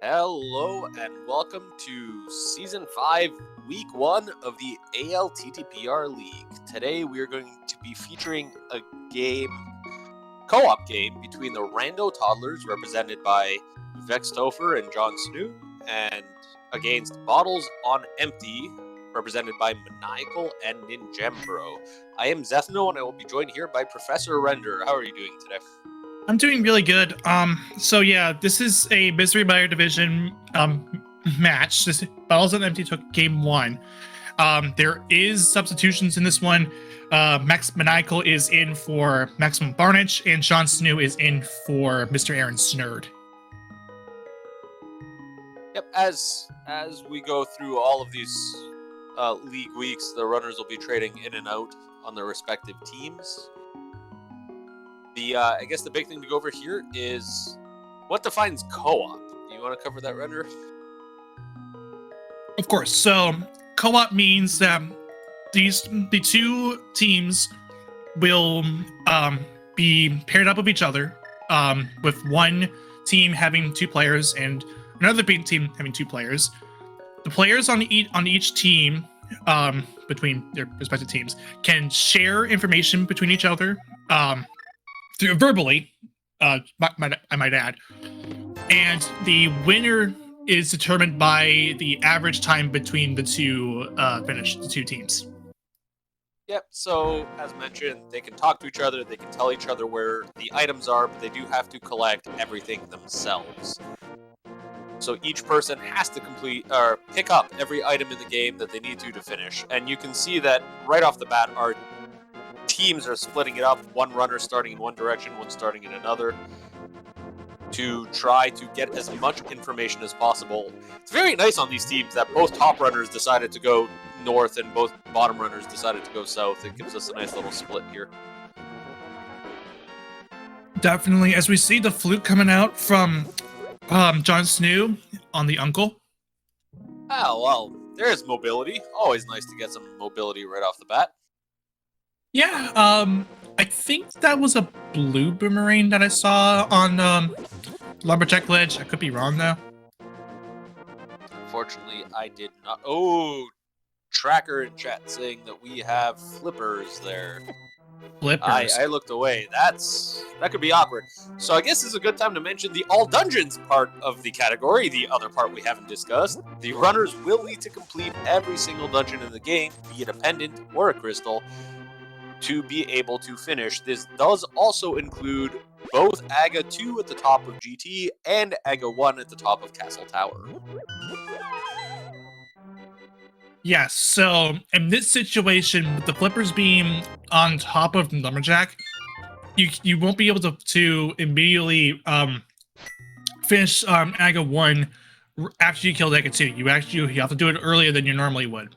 Hello and welcome to Season 5, Week 1 of the ALTTPR League. Today we are going to be featuring a co-op game between the Rando Toddlers, represented by Vextopher and Jon Snow, and against Bottles on Empty, represented by Maniacal and Ninjembro. I am Zethno and I will be joined here by Professor Render. How are you doing today? I'm doing really good. This is a Misery Buyer Division match. This Bottles on Empty took game 1. There is substitutions in this one. Max Maniacal is in for Maximum Barnage, and Jon Snow is in for Mr. Aaron Snurd. Yep, as we go through all of these league weeks, the runners will be trading in and out on their respective teams. I guess the big thing to go over here is what defines co-op. Do you want to cover that, Render? Of course. So co-op means that the two teams will be paired up with each other, with one team having 2 players and another team having 2 players. The players on each team, between their respective teams, can share information between each other. Verbally, I might add, and the winner is determined by the average time between the two teams. Yep, so as mentioned, they can talk to each other, they can tell each other where the items are, but they do have to collect everything themselves. So each person has to pick up every item in the game that they need to finish. And you can see that right off the bat, our teams are splitting it up, one runner starting in one direction, one starting in another, to try to get as much information as possible. It's very nice on these teams that both top runners decided to go north and both bottom runners decided to go south. It gives us a nice little split here. Definitely, as we see the flute coming out from Jon Snow on the uncle. Oh, well, there's mobility. Always nice to get some mobility right off the bat. Yeah, I think that was a blue boomerang that I saw on Lumberjack Ledge. I could be wrong, though. Unfortunately, I did not. Oh, Tracker in chat saying that we have flippers there. Flippers. I looked away. That could be awkward. So I guess this is a good time to mention the all dungeons part of the category, the other part we haven't discussed. The runners will need to complete every single dungeon in the game, be it a pendant or a crystal, to be able to finish. This does also include both AGA 2 at the top of GT and AGA 1 at the top of Castle Tower. Yes, so in this situation, with the flippers being on top of Lumberjack, you won't be able to immediately finish AGA 1 after you kill AGA 2. You have to do it earlier than you normally would.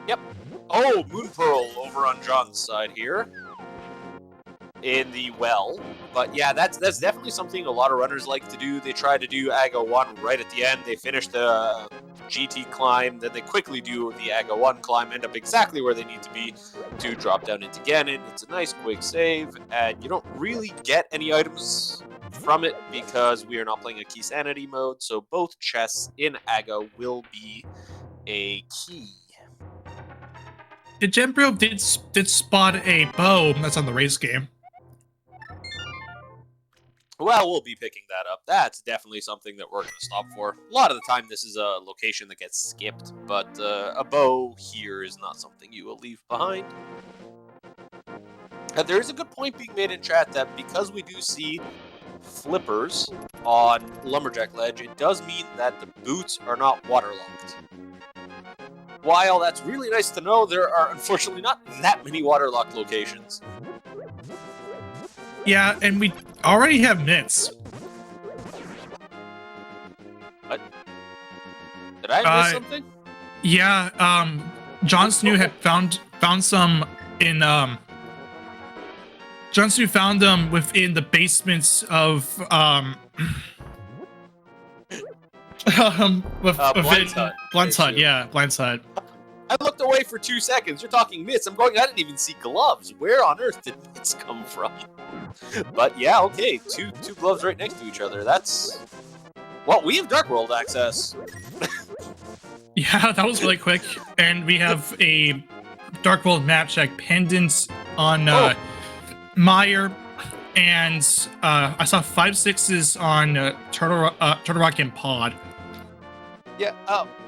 Yep. Oh, Moon Pearl over on Jon's side here in the well. But yeah, that's definitely something a lot of runners like to do. They try to do AGA 1 right at the end. They finish the GT climb, then they quickly do the AGA 1 climb, end up exactly where they need to be to drop down into Ganon. It's a nice quick save, and you don't really get any items from it because we are not playing a key sanity mode, so both chests in AGA will be a key. Ninjembro did spot a bow that's on the race game. Well, we'll be picking that up. That's definitely something that we're going to stop for. A lot of the time, this is a location that gets skipped, but a bow here is not something you will leave behind. And there is a good point being made in chat that because we do see flippers on Lumberjack Ledge, it does mean that the boots are not waterlogged. While that's really nice to know, there are unfortunately not that many waterlocked locations. Yeah, and we already have mitts. What? Did I miss something? Yeah, Jon Snow had found some in Jon Snow found them within the basements of Blunt's Hut, yeah, Blunt's Hut. I looked away for 2 seconds. You're talking mitts. I'm going, I didn't even see gloves. Where on earth did mitts come from? But yeah, okay, two gloves right next to each other. That's Well, we have Dark World access. Yeah, that was really quick. And we have a Dark World map check pendant on Meyer, and I saw 5 6s on Turtle Rock and Pod. Yeah,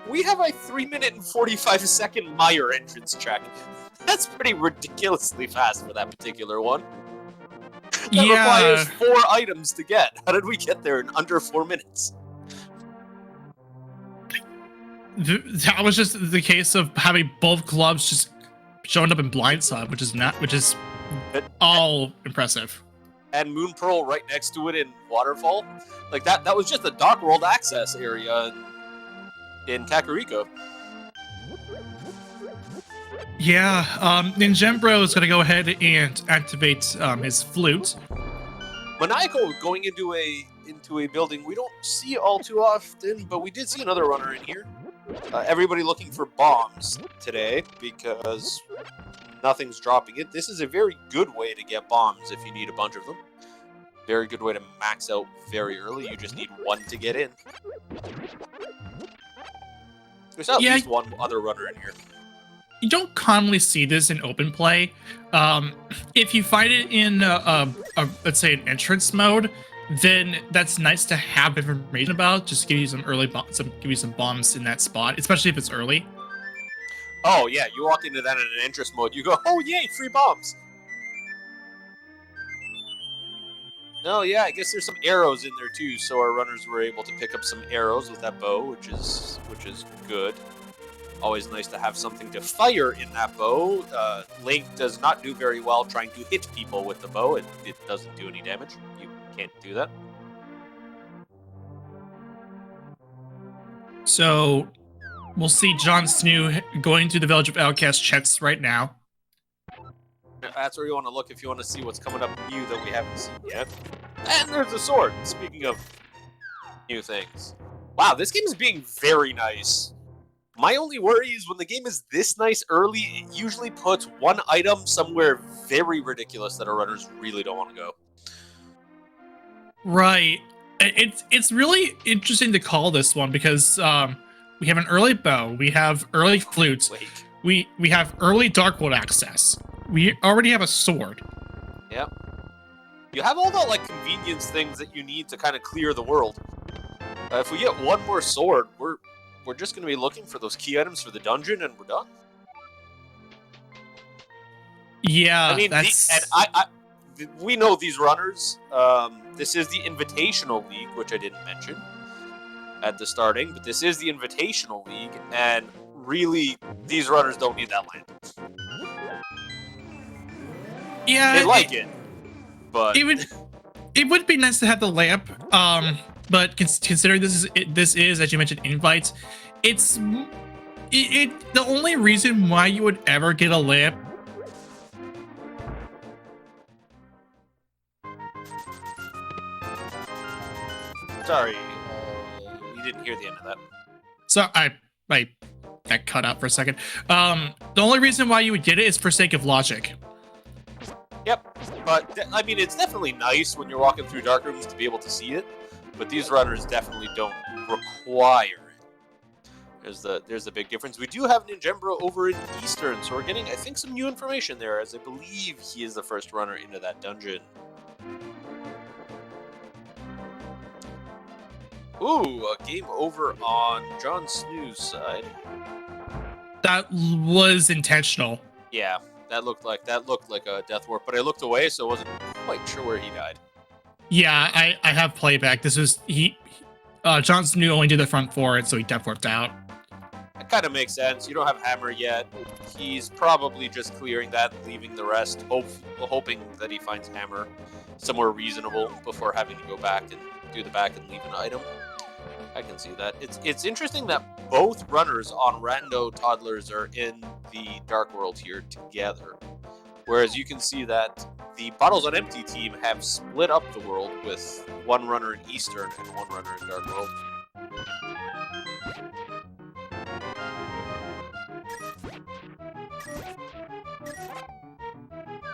we have a 3-minute and 45-second Meyer entrance check. That's pretty ridiculously fast for that particular one. That requires 4 items to get. How did we get there in under 4 minutes? That was just the case of having both clubs just showing up in blindside, which is all impressive. And Moon Pearl right next to it in Waterfall. Like that was just a Dark World access area in Kakariko. Yeah, Ninjembro is gonna go ahead and activate his flute. Maniacal going into a building we don't see all too often, but we did see another runner in here. Everybody looking for bombs today because nothing's dropping it. This is a very good way to get bombs if you need a bunch of them. Very good way to max out very early. You just need 1 to get in. There's at least one other runner in here. You don't commonly see this in open play. If you find it in let's say an entrance mode, then that's nice to have information about. Just give you some early give you some bombs in that spot, especially if it's early. Oh yeah, you walk into that in an entrance mode, you go, oh yay, free bombs. No, yeah, I guess there's some arrows in there too, so our runners were able to pick up some arrows with that bow, which is good. Always nice to have something to fire in that bow. Link does not do very well trying to hit people with the bow. It doesn't do any damage. You can't do that. So we'll see Jon Snow going to the Village of Outcast checks right now. That's where you want to look if you want to see what's coming up new that we haven't seen yet. And there's a sword. Speaking of new things. Wow, this game is being very nice. My only worry is when the game is this nice early, it usually puts one item somewhere very ridiculous that our runners really don't want to go. Right. It's really interesting to call this one because we have an early bow, we have early flute, we have early Dark World access. We already have a sword. Yeah. You have all the like convenience things that you need to kind of clear the world. If we get one more sword, we're just going to be looking for those key items for the dungeon, and we're done. Yeah, I mean, we know these runners. This is the Invitational League, which I didn't mention at the starting, but this is the Invitational League, and really, these runners don't need that land. Yeah, they like it, but it would be nice to have the lamp. But considering this is as you mentioned invite, the only reason why you would ever get a lamp. Sorry, you didn't hear the end of that. So I got cut out for a second. The only reason why you would get it is for sake of logic. Yep, but I mean, it's definitely nice when you're walking through dark rooms to be able to see it. But these runners definitely don't require it. There's the big difference. We do have Ninjembro over in Eastern, so we're getting, I think, some new information there, as I believe he is the first runner into that dungeon. Ooh, a game over on Jon Snow's side. That was intentional. Yeah, that looked like a death warp, but I looked away, so I wasn't quite sure where he died. Yeah, I have playback. This was Jon Snow only did the front forward, so he death warped out. That kind of makes sense. You don't have Hammer yet. He's probably just clearing that and leaving the rest, hoping that he finds Hammer somewhere reasonable before having to go back and do the back and leave an item. I can see that. It's interesting that both runners on Rando Toddlers are in the Dark World here together. Whereas you can see that the Bottles on Empty team have split up the world with one runner in Eastern and one runner in Dark World.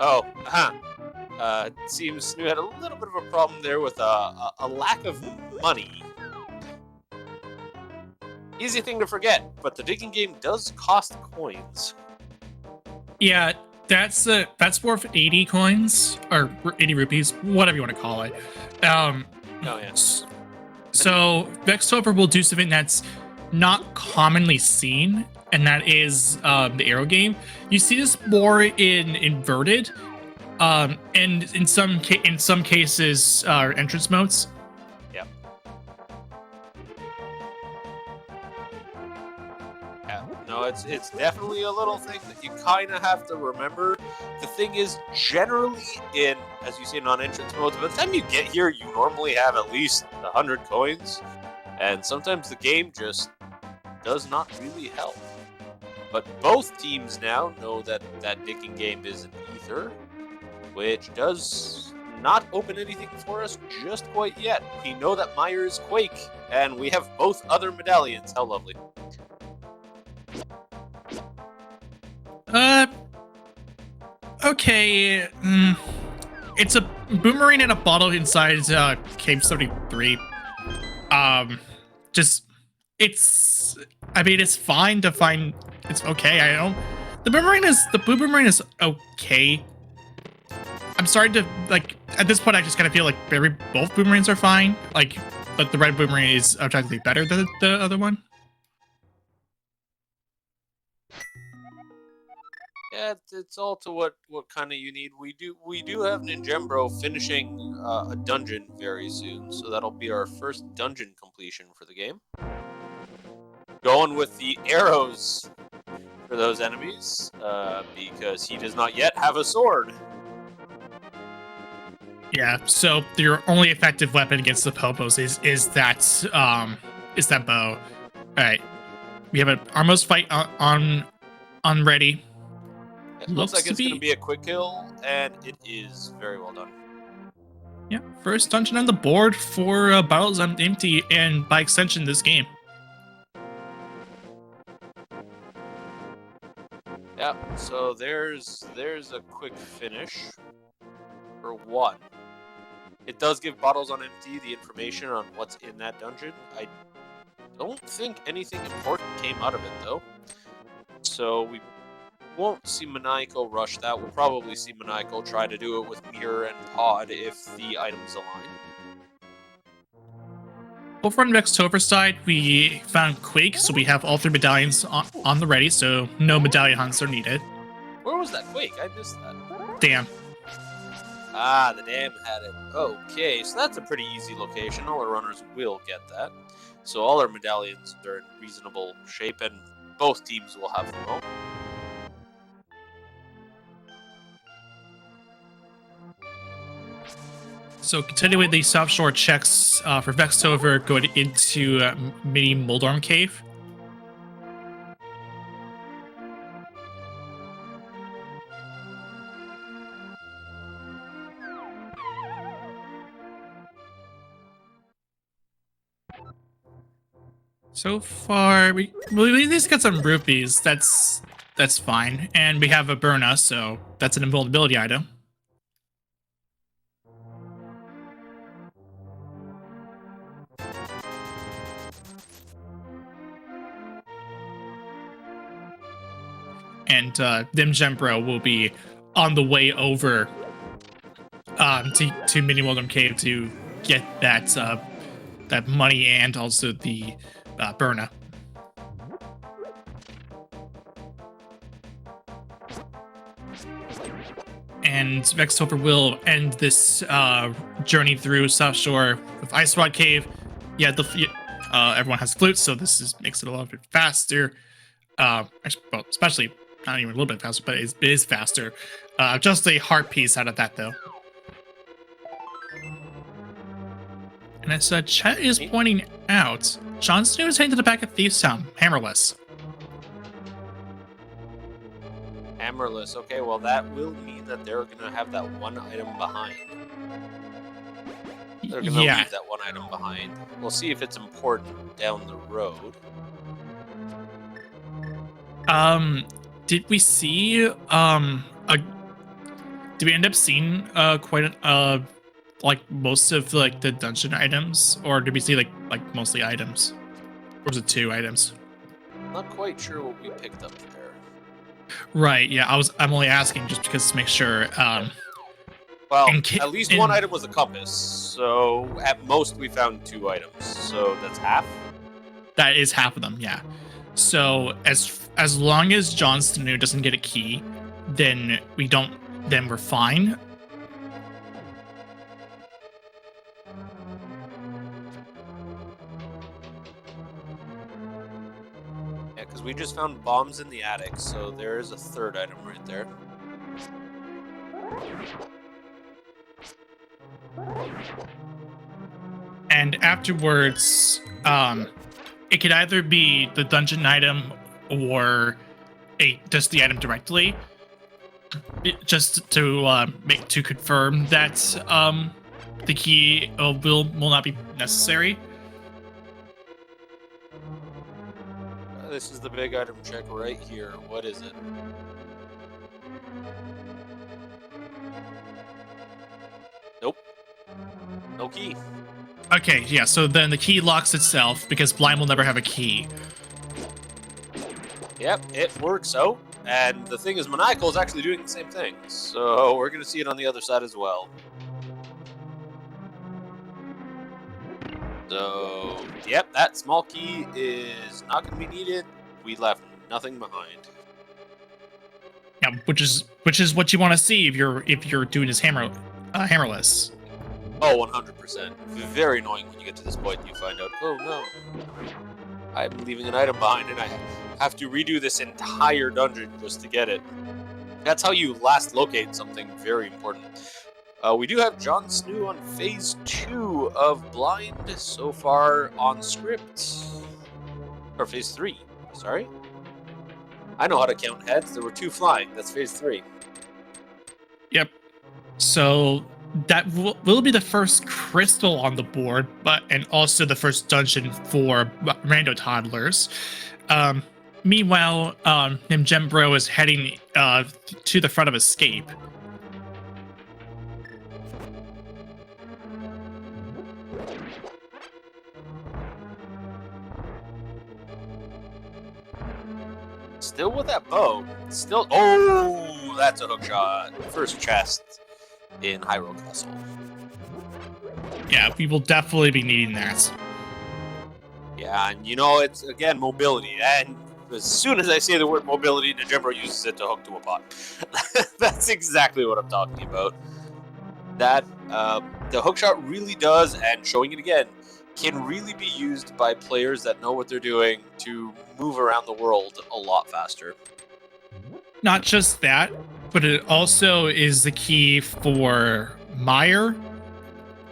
Oh, it seems Snoo had a little bit of a problem there with a lack of money. Easy thing to forget, but the digging game does cost coins. Yeah, that's worth 80 coins or 80 rupees, whatever you want to call it. Oh yeah. So Vextover will do something that's not commonly seen, and that is the arrow game. You see this more in inverted, and in some cases entrance modes. Yeah. Yeah. No, it's definitely a little thing that you kind of have to remember. The thing is, generally in, as you say, non-entrance modes, by the time you get here, you normally have at least 100 coins, and sometimes the game just does not really help. But both teams now know that that digging game is an ether, which does not open anything for us just quite yet. We know that Meyer is Quake, and we have both other medallions. How lovely. Okay. It's a boomerang and a bottle inside Cave 73. I mean, it's fine to find. It's okay. The boomerang is okay. I'm starting to like at this point. I just kind of feel like both boomerangs are fine. But the red boomerang is objectively better than the other one. Yeah, it's all to what kind of you need. We do have Ninjembro finishing a dungeon very soon, so that'll be our first dungeon completion for the game. Going with the arrows for those enemies, because he does not yet have a sword. Yeah, so your only effective weapon against the Popos is that bow. All right, we have an Armos fight on ready. It looks like it's going to be a quick kill, and it is very well done. Yeah, first dungeon on the board for Battles on Empty, and by extension, this game. Yeah, so there's a quick finish for one. It does give Bottles on Empty the information on what's in that dungeon. I don't think anything important came out of it, though. So we won't see Maniacal rush that. We'll probably see Maniacal try to do it with Mirror and Pod if the items align. Over on Vextover side, we found Quake, so we have all 3 medallions on the ready, so no medallion hunts are needed. Where was that Quake? I missed that. Damn. Ah, the dam had it. Okay, so that's a pretty easy location. All our runners will get that. So all our medallions are in reasonable shape, and both teams will have them all. So continuing the South Shore checks for Vextover going into Mini Moldorm Cave. So far, we at least got some rupees. That's fine, and we have a Burna, so that's an invulnerability item. And Dimgembro will be on the way over to Mini Moldorm Cave to get that money and also the Burna. And Vextover will end this journey through South Shore with Ice Rod Cave. Yeah, everyone has flutes, so this makes it a little bit faster. Actually, well, especially not even a little bit faster, but it is faster. Just a heart piece out of that, though. And as Chet is pointing out, Jon Snow is heading to the back of Thieves Town, hammerless. Hammerless. Okay, well that will mean that they're gonna have that one item behind. They're gonna leave that one item behind. We'll see if it's important down the road. Did we see did we end up seeing quite like most of like the dungeon items, or did we see like mostly items? was it 2 items? Not quite sure what we picked up there. Right. Yeah. I'm only asking just because to make sure. Well, at least one item was a compass. So at most we found 2 items. So that's half. That is half of them. Yeah. So as long as Jon Snow doesn't get a key, then we're fine. Yeah, because we just found bombs in the attic, so there is a 3rd item right there. And afterwards, it could either be the dungeon item or just the item directly, just to confirm that the key will not be necessary. This is the big item check right here. What is it? Nope. No key. Okay, yeah, so then the key locks itself because blind will never have a key. Yep, it works out. And the thing is, Maniacal is actually doing the same thing. So we're going to see it on the other side as well. So, yep, that small key is not going to be needed. We left nothing behind. Yeah, which is what you want to see if you're doing this hammerless. Oh, 100%. Very annoying when you get to this point and you find out, oh no, I'm leaving an item behind and I have to redo this entire dungeon just to get it. That's how you last locate something very important. We do have Jon Snow on phase 2 of Blind so far on script. Or phase 3, sorry. I know how to count heads. There were 2 flying. That's phase 3. Yep. So that will be the first crystal on the board, and also the first dungeon for Rando Toddlers. Meanwhile, Nimjembro is heading to the front of Escape. Still with that bow. Still. Oh, that's a hook shot. First chest in Hyrule Castle. Yeah, we will definitely be needing that. Yeah, and you know, it's again mobility. And as soon as I say the word mobility, Najembro uses it to hook to a pot. That's exactly what I'm talking about. That the hookshot really does, and showing it again, can really be used by players that know what they're doing to move around the world a lot faster. Not just that, but it also is the key for Mire.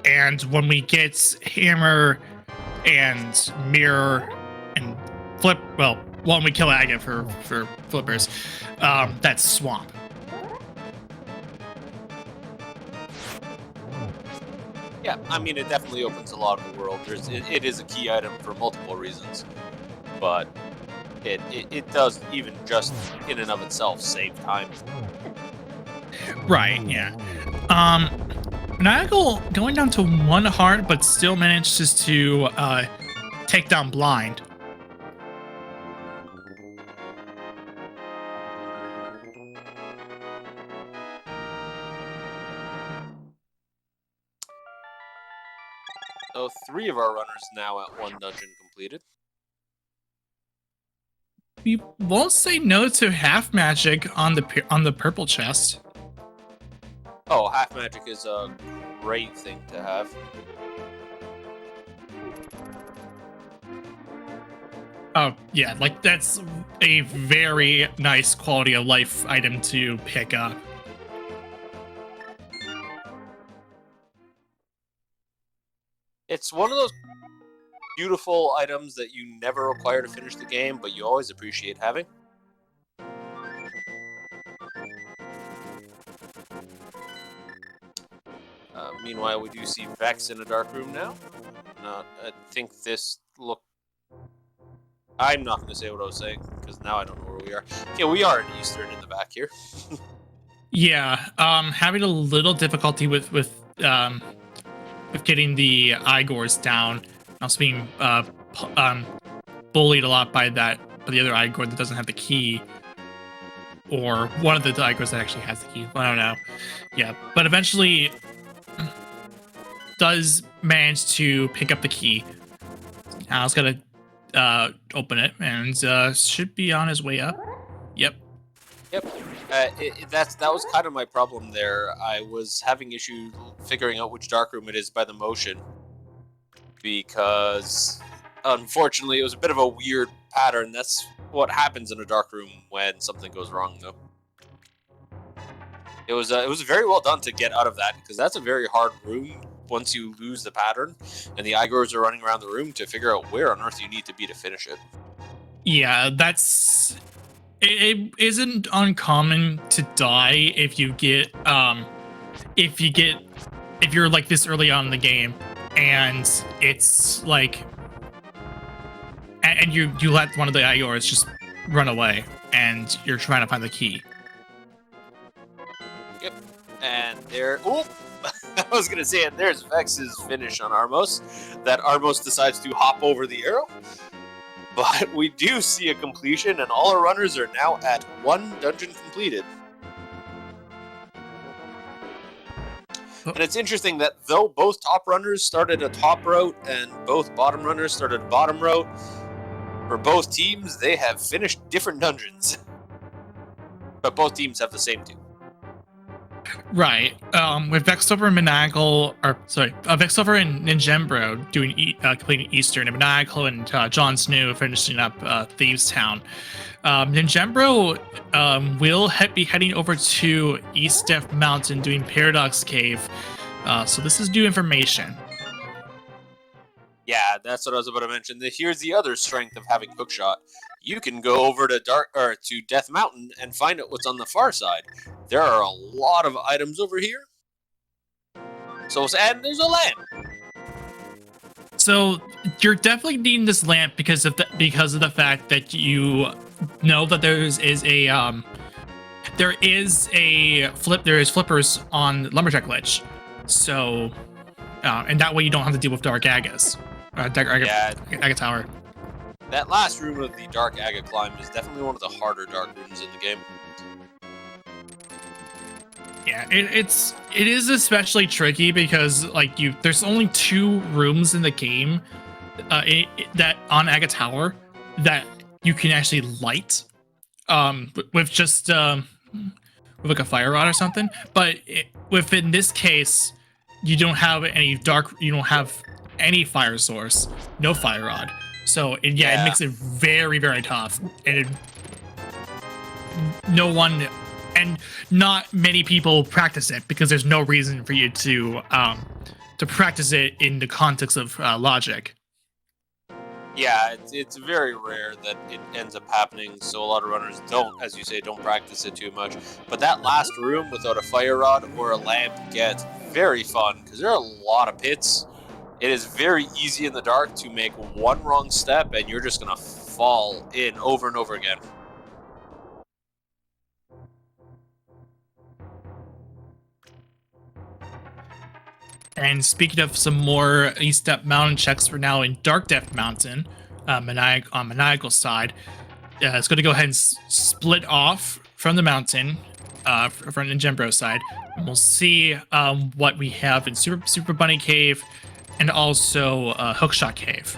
And when we get Hammer and Mirror and Flip, well, when we kill Aga for flippers, that's Swamp. Yeah, I mean, it definitely opens a lot of the world. It is a key item for multiple reasons, but it does even just in and of itself save time. Right, yeah. Maniacal going down to 1 heart, but still manages to take down Blind. So 3 of our runners now at 1 dungeon completed. We won't say no to half magic on the purple chest. Oh, half magic is a great thing to have. Oh, yeah, like that's a very nice quality of life item to pick up. It's one of those beautiful items that you never require to finish the game, but you always appreciate having. Meanwhile, we do see Vex in a dark room now. I think this look. I'm not going to say what I was saying because now I don't know where we are. Okay, we are in Eastern in the back here. Yeah, having a little difficulty with getting the Igors down. Also being bullied a lot by the other Igor that doesn't have the key, or one of the Igors that actually has the key. I don't know. Yeah, but eventually does manage to pick up the key. Now it's gonna open it, and should be on his way up. Yep. Yep. That was kind of my problem there. I was having issue figuring out which dark room it is by the motion, because unfortunately it was a bit of a weird pattern. That's what happens in a dark room when something goes wrong, though. It was very well done to get out of that, because that's a very hard room once you lose the pattern, and the Igors are running around the room to figure out where on earth you need to be to finish it. Yeah, it isn't uncommon to die if you're like this early on in the game, and it's like, and you let one of the Igors just run away, and you're trying to find the key. Yep. And there, oop! I was gonna say, and there's Vex's finish on Armos. That Armos decides to hop over the arrow. But we do see a completion, and all our runners are now at 1 dungeon completed. And it's interesting that though both top runners started a top route and both bottom runners started a bottom route, for both teams, they have finished different dungeons. But both teams have the same two. Right. With Vexover and Maniacal, Vexover and Ninjembro doing completing Eastern, and Maniacal and Jon Snow finishing up Thieves Town. Ninjembro will be heading over to East Death Mountain doing Paradox Cave. So this is new information. Yeah, that's what I was about to mention. Here's the other strength of having Hookshot. You can go over to Death Mountain and find out what's on the far side. There are a lot of items over here. And there's a lamp. So you're definitely needing this lamp because of the fact that you know that there is flippers on Lumberjack Ledge. So and that way you don't have to deal with Dark Aga's. Aga Tower. That last room of the Dark Aga climb is definitely one of the harder dark rooms in the game. Yeah, it is especially tricky because there's only 2 rooms in the game that on Aga Tower that you can actually light with just with like a fire rod or something. But within this case, you don't have any fire source, no fire rod. So it makes it very, very tough, and not many people practice it because there's no reason for you to practice it in the context of logic. Yeah, it's very rare that it ends up happening, so a lot of runners don't, as you say, don't practice it too much. But that last room without a fire rod or a lamp gets very fun, because there are a lot of pits. It is very easy in the dark to make one wrong step, and you're just going to fall in over and over again. And speaking of some more East Step Mountain checks, we're now in Dark Death Mountain, on Maniacal side. It's going to go ahead and split off from the mountain, from the Ninjembro side. And we'll see what we have in Super Bunny Cave and also Hookshot Cave.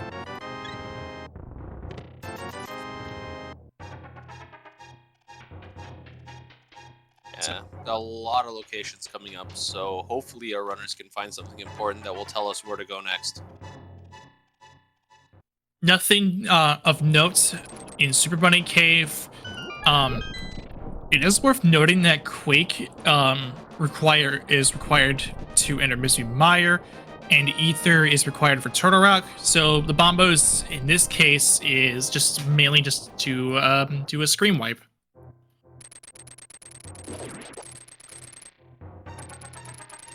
Yeah, a lot of locations coming up, so hopefully our runners can find something important that will tell us where to go next. Nothing of note in Super Bunny Cave. It is worth noting that Quake is required to enter Mystery Mire, and Ether is required for Turtle Rock. So the Bombos in this case is just mainly just to do a screen wipe.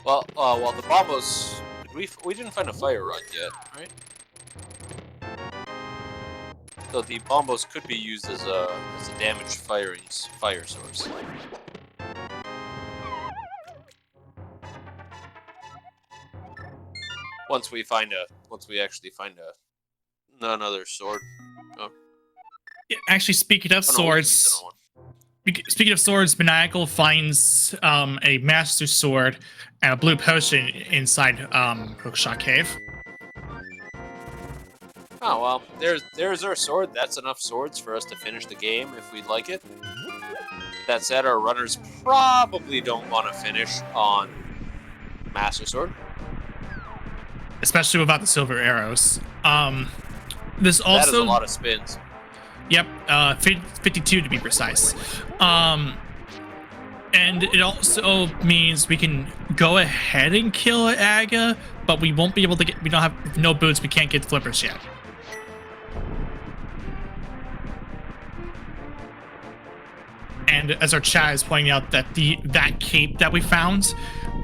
Well, the Bombos, we didn't find a fire rod yet, right? So the Bombos could be used as a damaged fire source. Once we actually find another sword. Oh. Actually, speaking of swords, Maniacal finds a Master Sword and a blue potion inside Hookshot Cave. Oh well, there's our sword. That's enough swords for us to finish the game if we'd like it. That said, our runners probably don't want to finish on Master Sword, especially without the silver arrows. This also that is a lot of spins. Yep, 52 to be precise. And it also means we can go ahead and kill Aga, but we won't be able to get. We don't have no boots. We can't get flippers yet. And as our chat is pointing out, that that cape that we found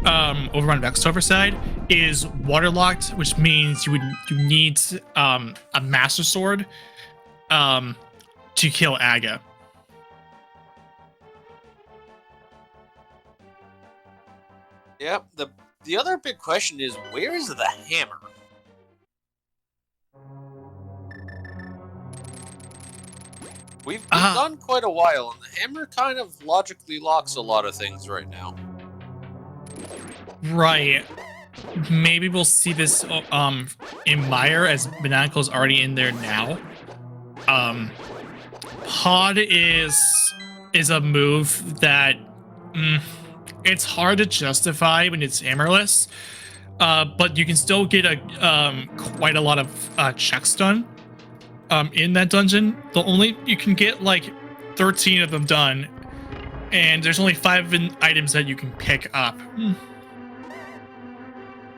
over on Vextover side is waterlocked, which means you need a Master Sword to kill Aga. Yep. The other big question is, where is the hammer? We've done quite a while, and the hammer kind of logically locks a lot of things right now. Right. Maybe we'll see this in Meyer, as Botanical's already in there now. Pod is a move that it's hard to justify when it's hammerless, but you can still get quite a lot of checks done in that dungeon. You can get like 13 of them done, and there's only 5 items that you can pick up.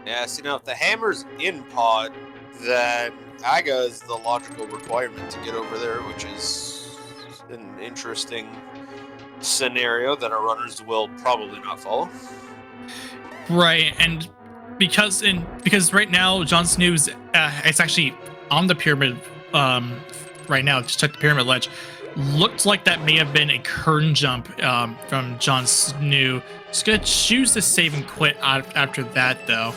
Yeah, see, now if the hammer's in Pod, then Aga is the logical requirement to get over there, which is an interesting scenario that our runners will probably not follow. Right, and because right now Jon Snoo's it's actually on the pyramid right now. Just check the pyramid ledge. Looked like that may have been a curtain jump from Jon Snow. Just gonna choose to save and quit after that, though.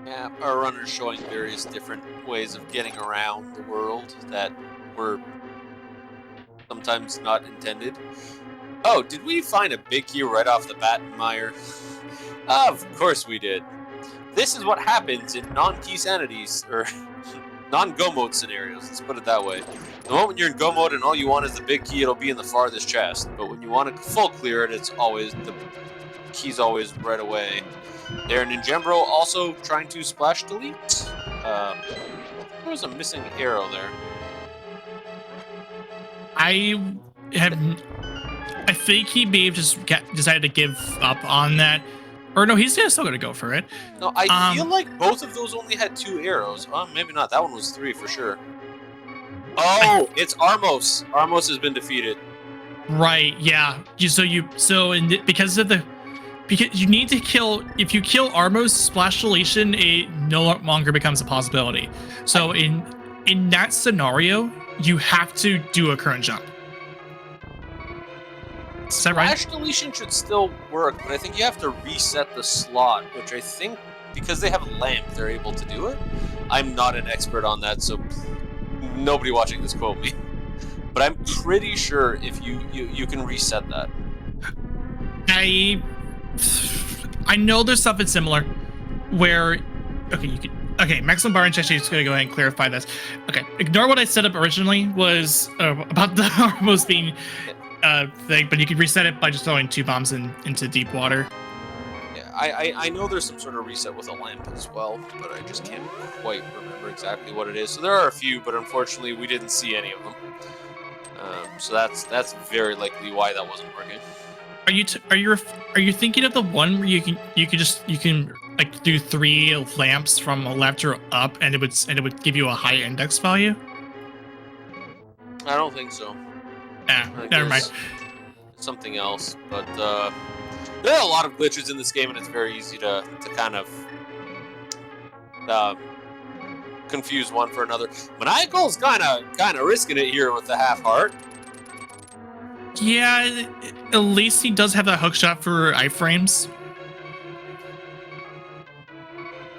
Yeah, our runners showing various different ways of getting around the world that were sometimes not intended. Oh, did we find a big key right off the bat in Meyer? Of course we did. This is what happens in non-key sanities, or non-go mode scenarios, let's put it that way. The moment you're in go mode and all you want is the big key, it'll be in the farthest chest. But when you want to full clear it, it's always, the key's always right away. There, Ninjembro also trying to splash delete. There was a missing arrow there. I think he may have just decided to give up on that. Or no, he's still going to go for it. No, I feel like both of those only had 2 arrows. Maybe not. That one was 3 for sure. Oh, it's Armos. Armos has been defeated. Right, yeah. Because you need to kill, if you kill Armos, splash deletion, it no longer becomes a possibility. So in that scenario, you have to do a current jump. Is that right? Splash deletion should still work, but I think you have to reset the slot, which I think, because they have a lamp, they're able to do it. I'm not an expert on that, so nobody watching this quote me. But I'm pretty sure if you can reset that. I know there's something similar where maximum bar actually is going to go ahead and clarify this. Okay, ignore what I set up originally was about the Armos being thing, but you can reset it by just throwing 2 bombs into deep water. Yeah, I know there's some sort of reset with a lamp as well, but I just can't quite remember exactly what it is. So there are a few, but unfortunately we didn't see any of them. So that's very likely why that wasn't working. Are you thinking of the one where you can like do 3 lamps from left or up, and it would give you a high index value? I don't think so. Never mind. Something else, but there are a lot of glitches in this game, and it's very easy to kind of confuse one for another. Maniacal's kind of risking it here with the half heart. Yeah, at least he does have that hook shot for iframes.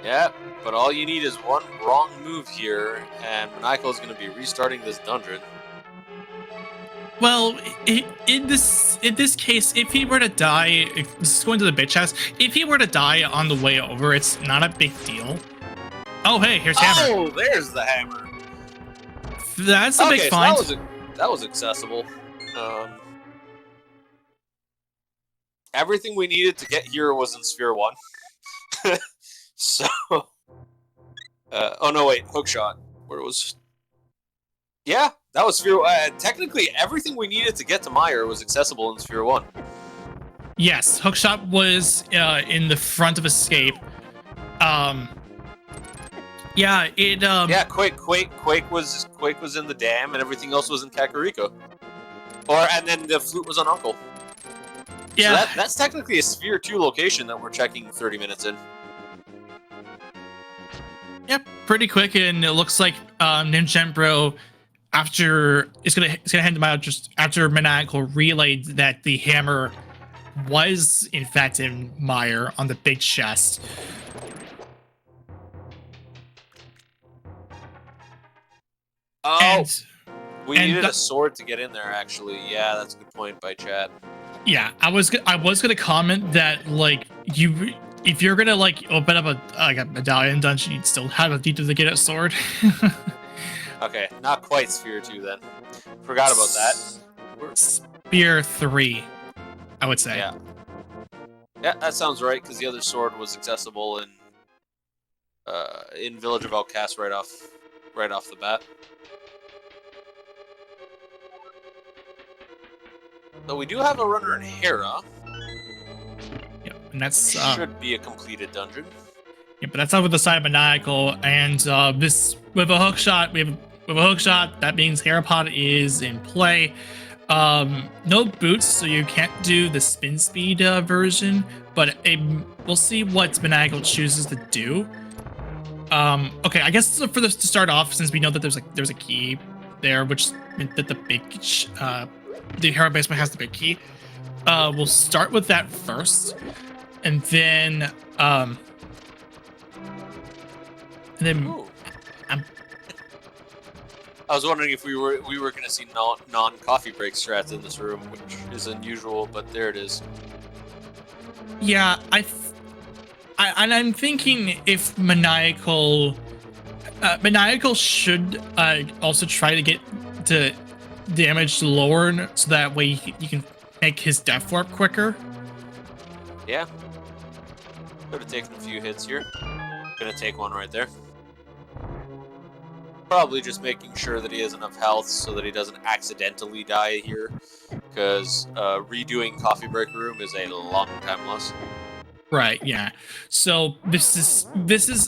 Yeah, but all you need is one wrong move here, and Maniacal is going to be restarting this dungeon. Well, in this case, if he were to die, if this is going to the bit chest, if he were to die on the way over, it's not a big deal. Oh, hey, here's Hammer. Oh, there's the hammer. That's a big find. So that was accessible. Everything we needed to get here was in Sphere 1. So, oh no, wait, hookshot. Where was? Yeah, that was Sphere. Technically, everything we needed to get to Meyer was accessible in Sphere 1. Yes, hookshot was in the front of escape. Yeah, it. Yeah, Quake was in the dam, and everything else was in Kakariko. And then the flute was on Uncle. Yeah, so that's technically a Sphere 2 location that we're checking 30 minutes in. Yep, pretty quick, and it looks like Ninjembro, after it's gonna hand him out just after Maniacal relayed that the hammer was in fact in Meyer on the big chest. Oh, we needed a sword to get in there. Actually, yeah, that's a good point by chat. Yeah, I was gonna comment that, like, if you're gonna like open up a medallion dungeon, you'd still have a need to get a sword. Okay, not quite Sphere 2 then. Forgot about that. Sphere 3, I would say. Yeah, that sounds right, because the other sword was accessible in Village of Outcasts right off the bat. So we do have a runner in Hera. Yep, and that's should be a completed dungeon. Yeah, but that's over the side of Maniacal, and this with a hookshot, with a hookshot, that means Herapod is in play. No boots, so you can't do the spin speed version, but we'll see what Maniacal chooses to do. Okay, I guess for this to start off, since we know that there's a key there, which meant that the Hera basement has the big key. We'll start with that first, and then Ooh. I was wondering if we were going to see non-coffee break strats in this room, which is unusual, but there it is. Yeah, I'm thinking if Maniacal should also try to get to damage lower, so that way you can make his death warp quicker. Yeah. Could have taken a few hits here. Gonna take one right there. Probably just making sure that he has enough health so that he doesn't accidentally die here, because redoing Coffee Break Room is a long time loss. Right, yeah. So this is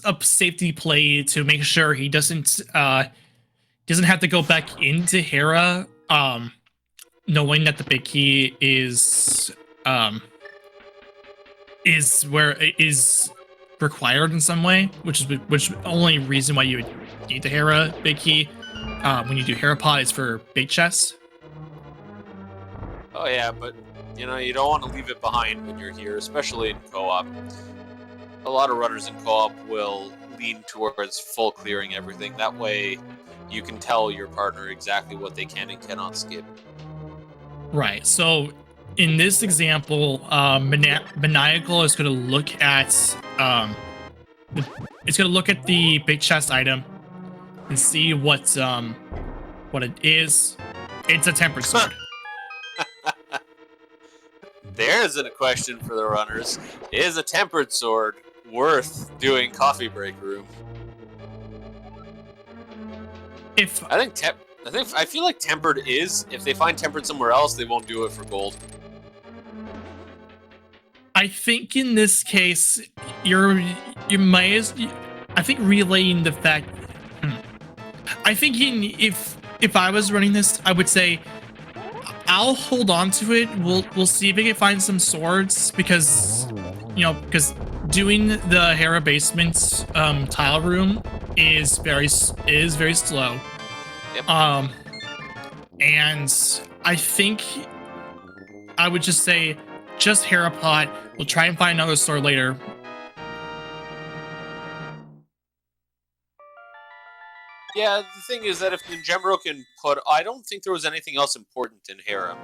a safety play to make sure he doesn't have to go back into Hera, knowing that the big key is required in some way, which only reason why you would need the Hera big key when you do Herapod is for big chests. Oh yeah, but you don't want to leave it behind when you're here, especially in co-op. A lot of runners in co-op will lean towards full clearing everything. That way you can tell your partner exactly what they can and cannot skip. Right. So in this example, Maniacal is going to look at the big chest item and see what it is. It's a tempered sword. There's a question for the runners. Is a tempered sword worth doing Coffee Break Room? I feel like tempered is. If they find tempered somewhere else, they won't do it for gold. I think in this case, I think relaying the fact. I think if I was running this, I would say I'll hold on to it. We'll see if we can find some swords, because doing the Hera basement tile room is very slow. Yep. And I think I would just say just Herapod. We'll try and find another sword later. Yeah, the thing is that if Ninjembro can put... I don't think there was anything else important in Hera.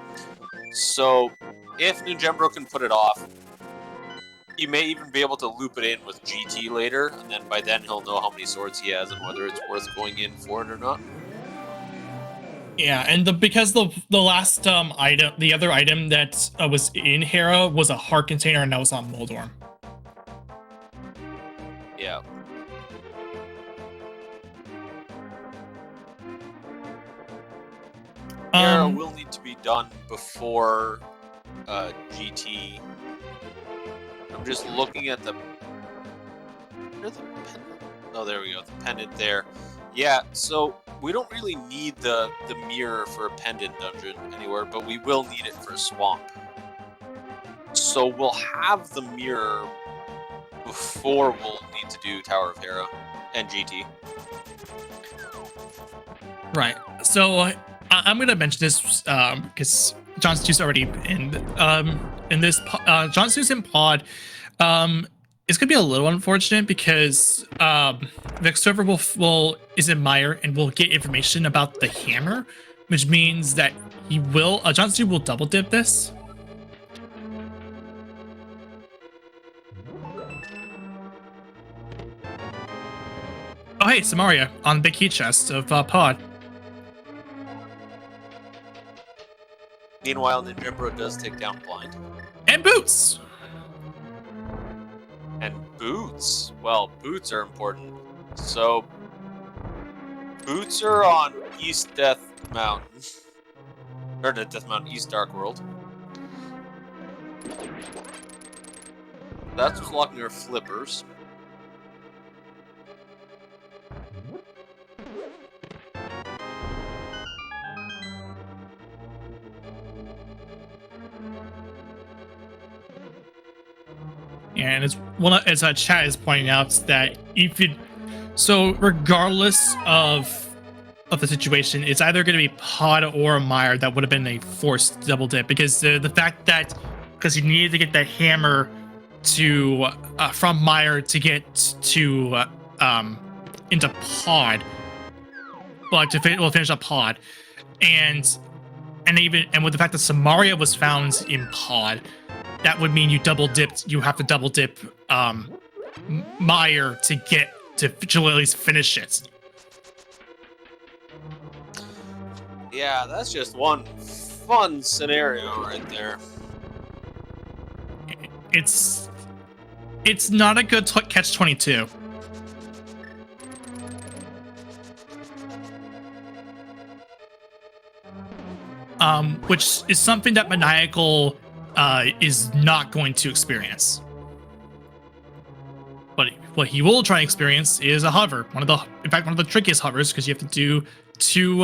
So, if Ninjembro can put it off, he may even be able to loop it in with GT later, and then by then he'll know how many swords he has and whether it's worth going in for it or not. Yeah, and because the last item, the other item that was in Hera was a heart container, and that was on Moldorm. Yeah. Hera will need to be done before GT. I'm just looking at the... Where's the pendant? Oh, there we go. The pendant there. Yeah, so we don't really need the mirror for a pendant dungeon anywhere, but we will need it for a swamp. So we'll have the mirror before we'll need to do Tower of Hera and GT. Right. So I'm going to mention this because John Stew's already in this. John Stew's in pod. It's going to be a little unfortunate because the server is in Mire and will get information about the hammer, which means that he will. John Stew will double dip this. Oh, hey, Samaria on the big key chest of pod. Meanwhile, Ninjembro does take down Blind. And boots! And boots. Well, boots are important. So, boots are on East Death Mountain. Or Death Mountain, East Dark World. That's what's locking our flippers. And as chat is pointing out, that if you, so regardless of the situation, it's either going to be pod or a mire that would have been a forced double dip, because the fact that because you needed to get the hammer to from mire to get to into pod, well to finish up pod, and with the fact that Samaria was found in pod. That would mean you double dipped. You have to double dip Mire to get to at least finish it. Yeah, that's just one fun scenario right there. It's not a good catch-22. Which is something that Maniacal is not going to experience. But what he will try and experience is a hover. In fact, one of the trickiest hovers, because you have to do two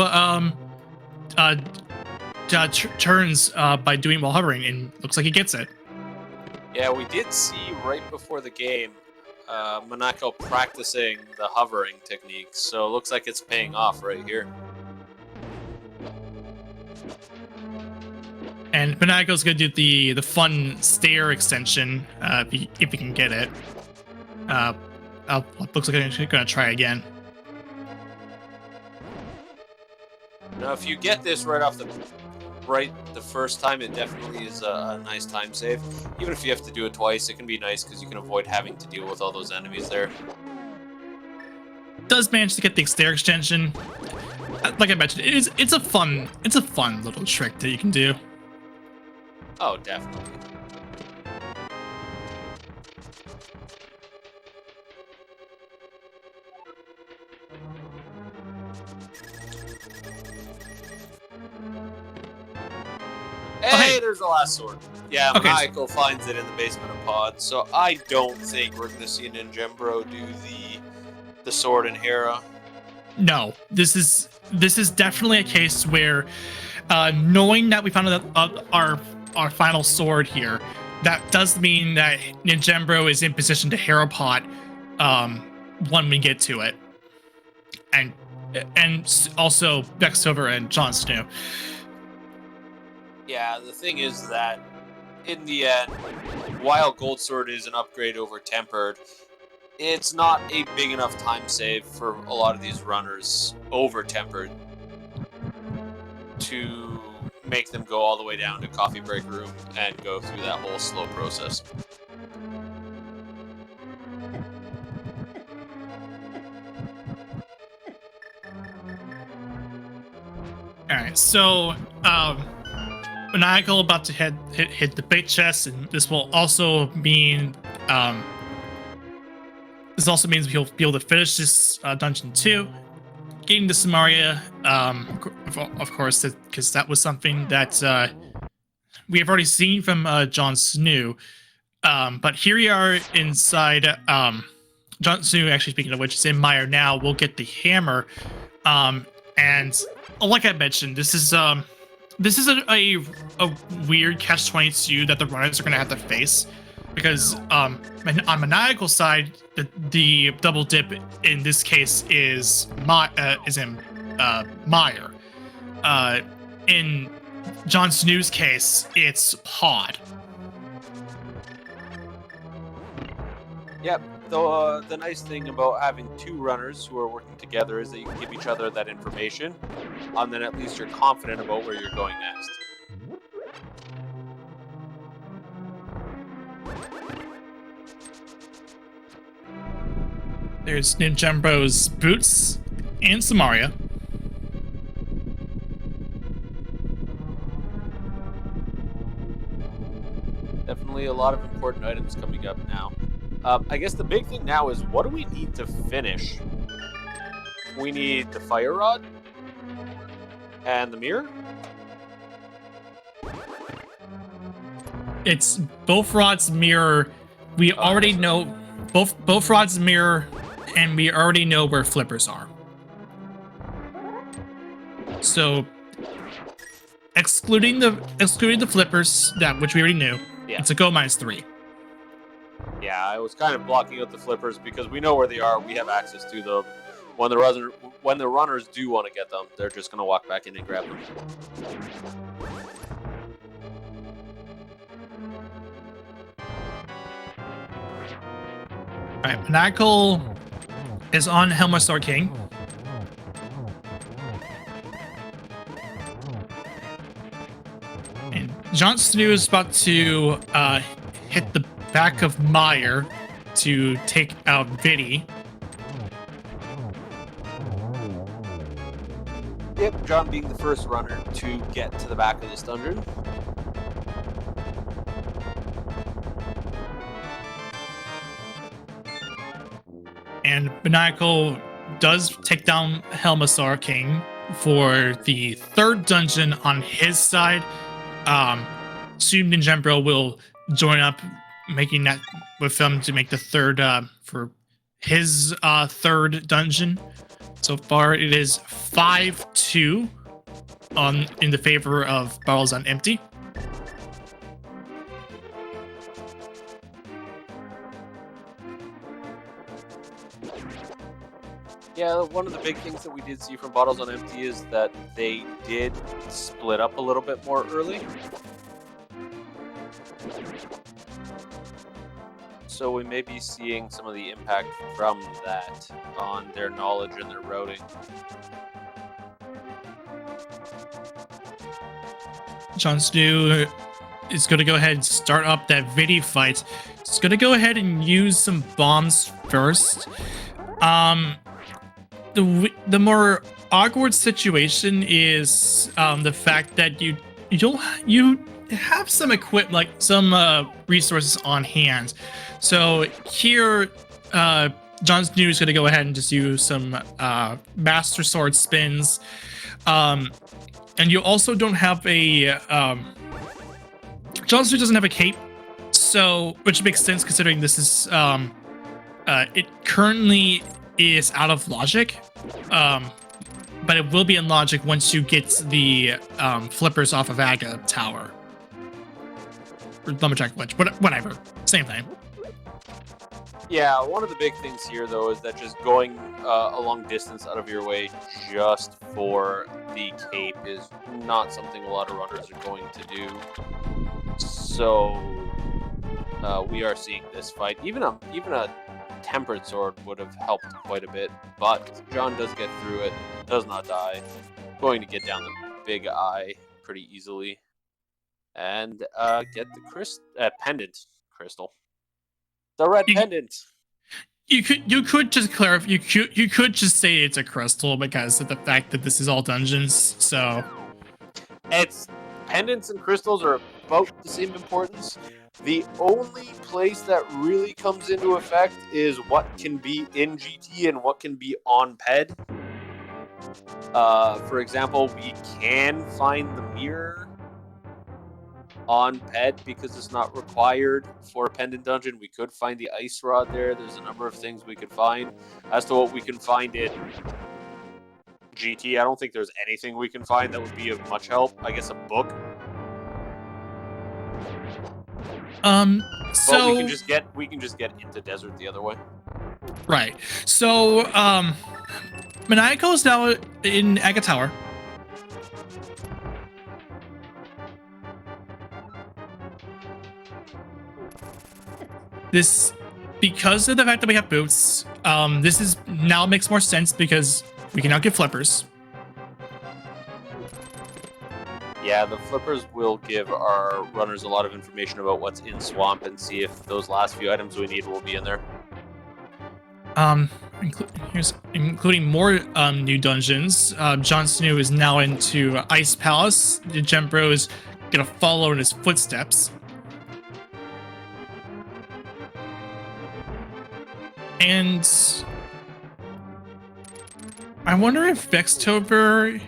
turns by doing while hovering, and looks like he gets it. Yeah, we did see right before the game Monaco practicing the hovering technique, so it looks like it's paying off right here. And Monaco's gonna do the fun stair extension if he can get it. Looks like I'm gonna try again. Now, if you get this right the first time, it definitely is a nice time save. Even if you have to do it twice, it can be nice because you can avoid having to deal with all those enemies there. Does manage to get the stair extension. Like I mentioned, it's a fun little trick that you can do. Oh, definitely. Hey, there's the last sword. Yeah, okay. Michael finds it in the basement of Pod, so I don't think we're going to see Ninjembro do the sword in Hera. No, this is definitely a case where, knowing that we found our final sword here, that does mean that Ninjembro is in position to Hera Pot when we get to it, and also Vexover and Jon Snow. Yeah, the thing is that, in the end, while Gold Sword is an upgrade over Tempered, it's not a big enough time save for a lot of these runners over-tempered to make them go all the way down to coffee break room and go through that whole slow process. All right, so Maniacal about to hit the big chest, and this will also mean this also means he'll be able to finish this dungeon 2, getting the Samaria, of course, because that was something that we have already seen from Jon Snow. But here we are inside. Jon Snow, actually, speaking of which, is in Mire now. We'll get the hammer, and like I mentioned, this is a weird catch-22 that the runners are going to have to face, because on Maniacal side, the double dip in this case is in Mire. In Jon Snow's case, it's Pod. Yep. The nice thing about having two runners who are working together is that you can give each other that information, and then at least you're confident about where you're going next. There's Ninjambro's boots and Samaria. Definitely a lot of important items coming up now. I guess the big thing now is, what do we need to finish? We need the fire rod and the mirror. It's both rods, mirror. We already know both rods, mirror, and we already know where flippers are. So excluding the flippers, which we already knew, it's a go -3. Yeah, I was kind of blocking out the flippers because we know where they are. We have access to them. When the runners do want to get them, they're just going to walk back in and grab them. All right, Maniacal is on Helmastar King. And Jon Snow is about to hit the back of Mire to take out Viddy. Yep, John being the first runner to get to the back of this dungeon. And Maniacal does take down Helmastar King for the third dungeon on his side. Soon Ninjambro will join up, making that with him to make the third for his third dungeon. So far, it is 5-2 in the favor of Bottles on Empty. Yeah, one of the big things that we did see from Bottles on Empty is that they did split up a little bit more early. So we may be seeing some of the impact from that on their knowledge and their routing. Jon Snow is going to go ahead and start up that Viddy fight. He's going to go ahead and use some bombs first. The more awkward situation is the fact that you have some equipment, like some resources on hand. So here, Jon Snow is going to go ahead and just use some Master Sword spins. And you also don't have a... Jon Snow doesn't have a cape, so which makes sense considering this is... it currently is out of logic, but it will be in logic once you get the flippers off of Aga Tower. Or Lumberjack Ledge, whatever. Same thing. Yeah, one of the big things here, though, is that just going a long distance out of your way just for the cape is not something a lot of runners are going to do. So we are seeing this fight. Even a tempered sword would have helped quite a bit, but John does get through it, does not die, going to get down the big eye pretty easily, and get the pendant crystal, the red pendant. You could just clarify. You could just say it's a crystal because of the fact that this is all dungeons. So It's pendants and crystals are about the same importance. The only place that really comes into effect is what can be in GT and what can be on PED. For example, we can find the mirror on PED because it's not required for a pendant dungeon. We could find the ice rod there. There's a number of things we could find. As to what we can find in GT, I don't think there's anything we can find that would be of much help. I guess a book. So but we can just get into desert the other way. Right. So Maniacal is now in Aga Tower. This, because of the fact that we have boots, this is now makes more sense because we can now get flippers. Yeah, the flippers will give our runners a lot of information about what's in Swamp and see if those last few items we need will be in there. Including more new dungeons. Jon Snow is now into Ice Palace. The Gem Bro is gonna follow in his footsteps. And I wonder if Vextober,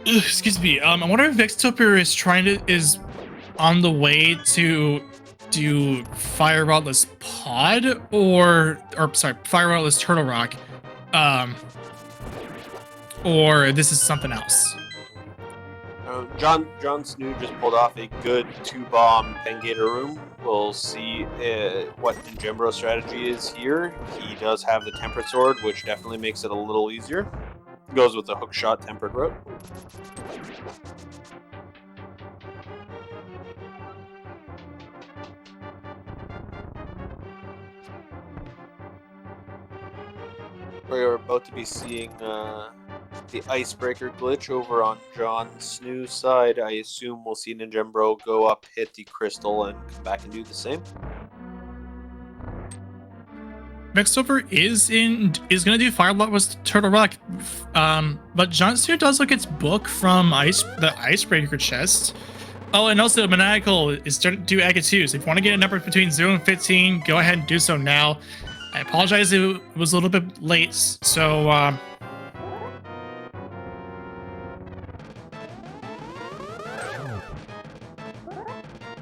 excuse me, I wonder if Vextober is on the way to do Fire Rodless Pod or sorry, Fire Rodless Turtle Rock, or this is something else. Jon Snow just pulled off a good 2-bomb Pengator room. We'll see what Ninjembro's strategy is here. He does have the Tempered Sword, which definitely makes it a little easier. Goes with the hookshot Tempered route. We're about to be seeing the Icebreaker glitch over on Jon Snoo's side. I assume we'll see Ninjembro go up, hit the crystal, and come back and do the same. Vextober is gonna do Firelot with Turtle Rock, but Jon Snow does look its book from the Icebreaker chest. Oh, and also Maniacal is starting to do Aga 2, so if you want to get a number between 0 and 15, go ahead and do so now. I apologize, it was a little bit late, so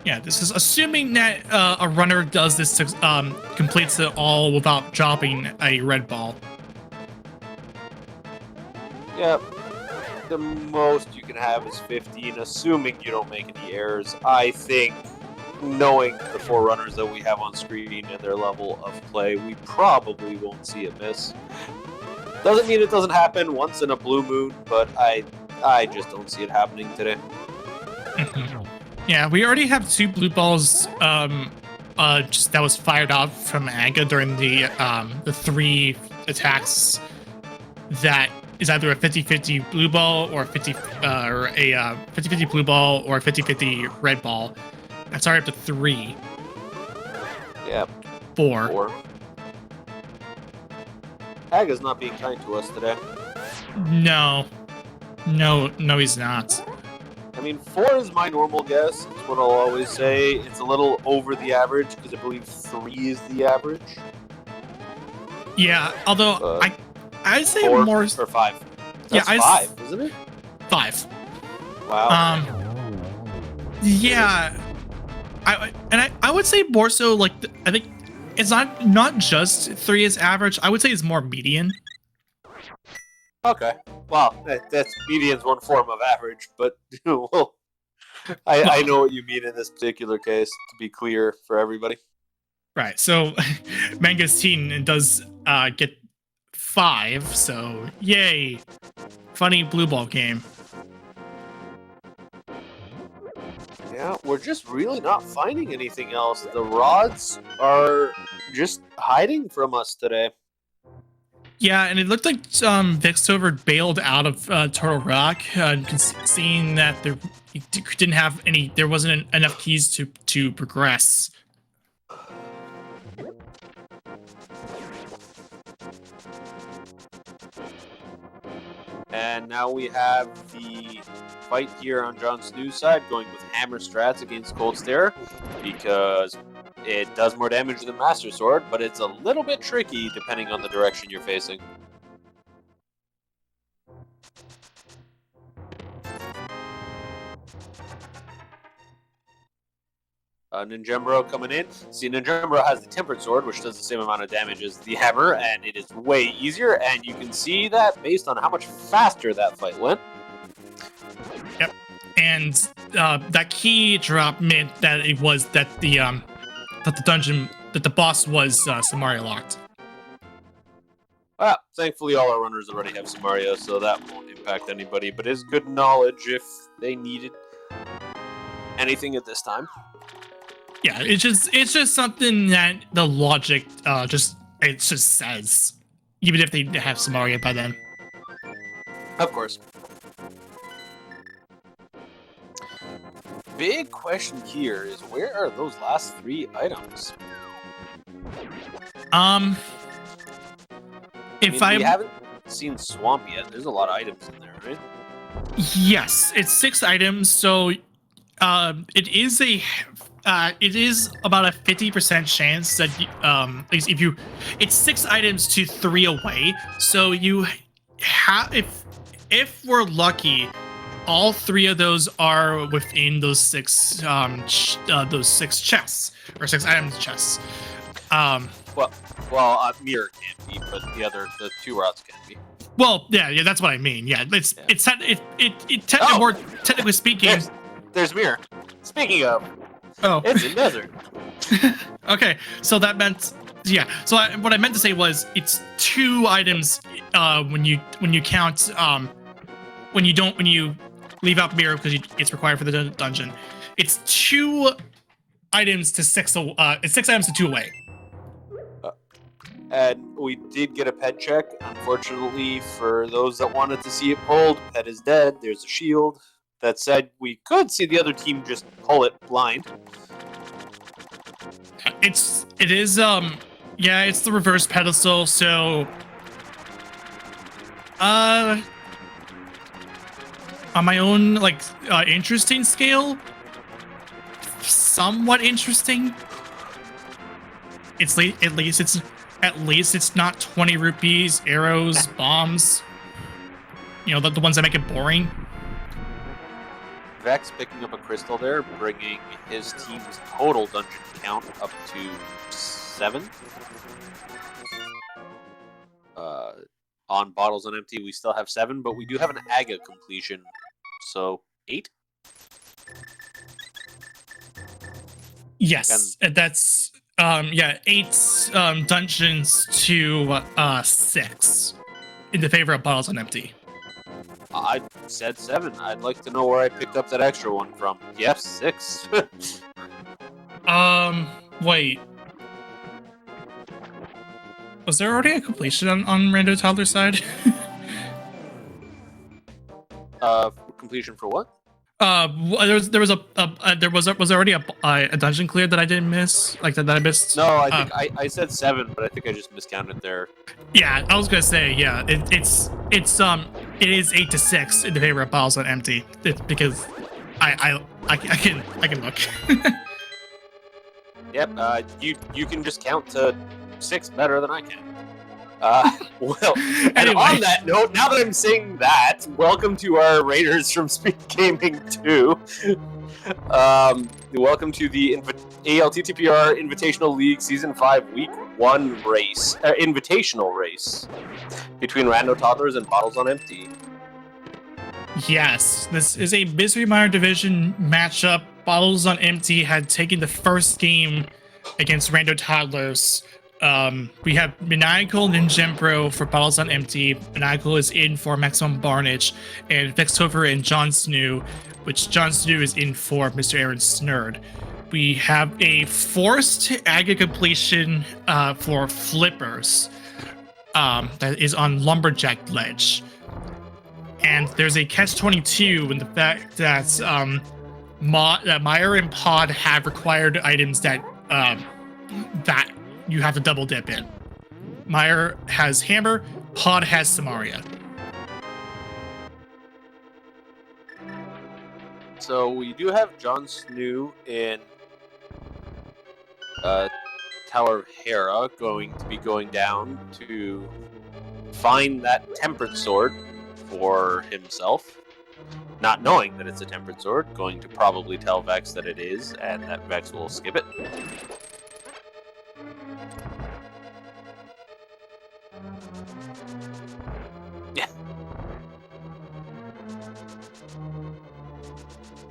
yeah, this is assuming that a runner does this to completes it all without dropping a red ball. Yep. The most you can have is 15, assuming you don't make any errors. I think, knowing the 4 runners that we have on screen and their level of play, we probably won't see it miss. Doesn't mean it doesn't happen once in a blue moon, but I just don't see it happening today. Yeah, we already have 2 blue balls just that was fired off from Aga during the 3 attacks. That is either a 50-50 blue ball or a 50-50 blue ball or a 50-50 red ball. That's already up to 3. Yep. 4. Aga's not being kind to us today. No, he's not. I mean, 4 is my normal guess. It's what I'll always say. It's a little over the average because I believe 3 is the average. Yeah, although I'd say 4 more or 5. That's yeah, 5, isn't it? 5. Wow. Yeah, I would say more so. Like I think it's not just 3 is average. I would say it's more median. Okay. Well, that's median's one form of average, but well, I know what you mean in this particular case, to be clear for everybody. Right. So Mangosteen does get 5. So yay, funny blue ball game. Yeah. we're just really not finding anything else. The rods are just hiding from us today. Yeah, and it looked like Vixover bailed out of Turtle Rock, seeing that he didn't have any. There wasn't enough keys to progress. And now we have the fight here on Jon Snoo's side, going with Hammer Strats against Cold Stare, because it does more damage than Master Sword, but it's a little bit tricky depending on the direction you're facing. Ninjembro coming in. See, Ninjembro has the Tempered Sword, which does the same amount of damage as the Hammer, and it is way easier, and you can see that based on how much faster that fight went. Yep. And that key drop meant that it was that the dungeon, that the boss was Samaria locked. Well, thankfully all our runners already have Samaria, so that won't impact anybody, but it's good knowledge if they needed anything at this time. Yeah, it's just something that the logic just says, even if they have Samaria by then. Of course. Big question here is, where are those last 3 items? If we haven't seen Swamp yet, there's a lot of items in there, right? Yes, it's 6 items, so it is about a 50% chance that it's 6 items to 3 away. So you have, if we're lucky, all 3 of those are within those 6 chests, or 6 items chests. Mirror can't be, but the 2 rods can be. Well, yeah, that's what I mean. Yeah, technically speaking. There's Mirror. Speaking of. Oh, it's a desert. Okay, so that meant, yeah. So what I meant to say was it's 2 items when you count when you leave out Mirror because it's required for the dungeon. It's 2 items to 6. It's 6 items to 2 away. And we did get a pet check. Unfortunately, for those that wanted to see it pulled, pet is dead. There's a shield. That said, we could see the other team just pull it blind. It's the reverse pedestal, so on my own interesting scale, somewhat interesting. At least it's not 20 rupees, arrows, bombs. The ones that make it boring. Vex picking up a crystal there, bringing his team's total dungeon count up to 7. On Bottles on Empty, we still have 7, but we do have an Aga completion, so 8. Yes, that's 8 dungeons to 6 in the favor of Bottles on Empty. I said 7. I'd like to know where I picked up that extra one from. Yes, 6. Wait. Was there already a completion on Rando Toddler's side? Completion for what? Was already a dungeon cleared that I didn't miss, that I missed. No, I think I said 7, but I think I just miscounted there. Yeah, I was gonna say, yeah, it is 8 to 6 in the favor of Bottles on Empty, because I can look. Yep, you can just count to 6 better than I can. And anyway. On that note, now that I'm saying that, welcome to our Raiders from SpeedGaming 2. Welcome to the ALTTPR Invitational League Season 5 Week 1 race, Invitational race between Rando Toddlers and Bottles on Empty. Yes, this is a Mystery Miner Division matchup. Bottles on Empty had taken the first game against Rando Toddlers We have Maniacal and Gempro for Bottles on Empty. Maniacal is in for Maximum Barnage, and Vexover and Jon Snow, which Jon Snow is in for Mr. Aaron Snurd. We have a forced agate completion for Flippers that is on Lumberjack Ledge. And there's a catch-22 in the fact that Meyer and Pod have required items that that you have to double dip in. Meyer has Hammer, Pod has Samaria. So we do have Jon Snow in Tower of Hera going to be going down to find that tempered sword for himself, not knowing that it's a tempered sword, going to probably tell Vex that it is, and that Vex will skip it. Yeah.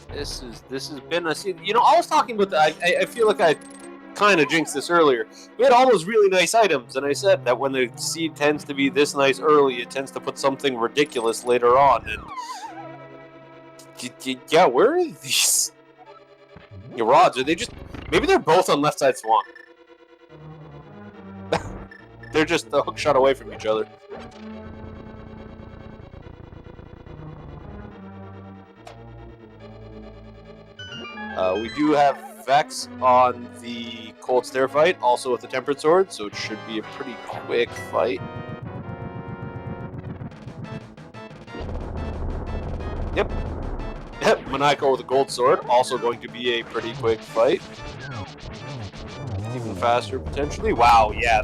This has been a, you know, I was talking about I feel like I kind of jinxed this earlier. We had all those really nice items, and I said that when the seed tends to be this nice early, it tends to put something ridiculous later on. And yeah, where are these rods? Are they just, maybe they're both on left side swamp? They're just a hook shot away from each other. We do have Vex on the Cold Stare fight, also with the Tempered Sword, so it should be a pretty quick fight. Yep. Yep, Maniacal with a Gold Sword, also going to be a pretty quick fight. Even faster, potentially. Wow, yeah,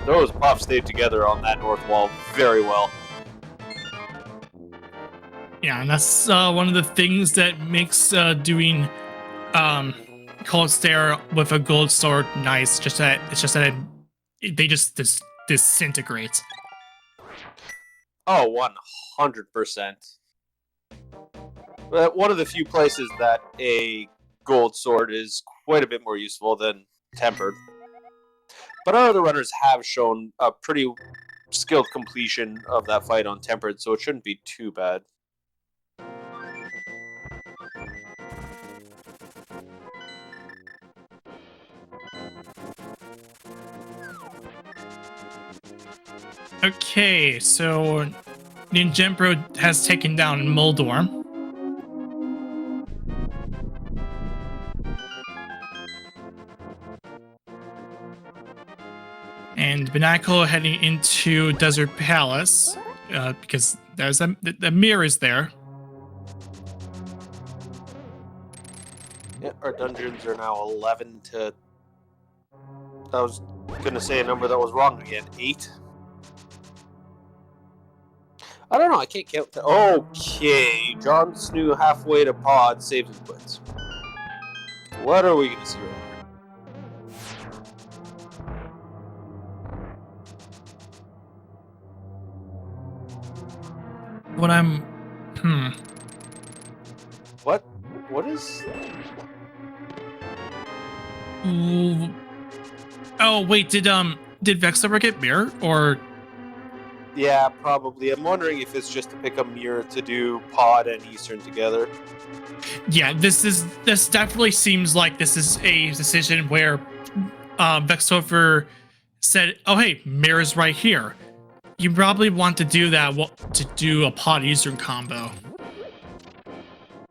those buffs stayed together on that north wall very well. Yeah, and that's one of the things that makes doing Cold Stare with a gold sword nice. They just disintegrate. Oh, 100%. But one of the few places that a gold sword is quite a bit more useful than tempered. But our other runners have shown a pretty skilled completion of that fight on tempered, so it shouldn't be too bad. Okay, so Ninjembro has taken down Moldor. And Binacle heading into Desert Palace because there's the mirror is there. Yeah, our dungeons are now 11 to... I was going to say a number that was wrong again. 8? I don't know, I can't count. Okay, Jon Snow halfway to pod saves and quits. What are we going to see right now? What is... Oh wait, did Vex ever get mirror or? Yeah, probably. I'm wondering if it's just to pick a mirror to do pod and Eastern together. Yeah, this definitely seems like this is a decision where Vexover said, "Oh hey, mirror's right here." You probably want to do that to do a pod Eastern combo.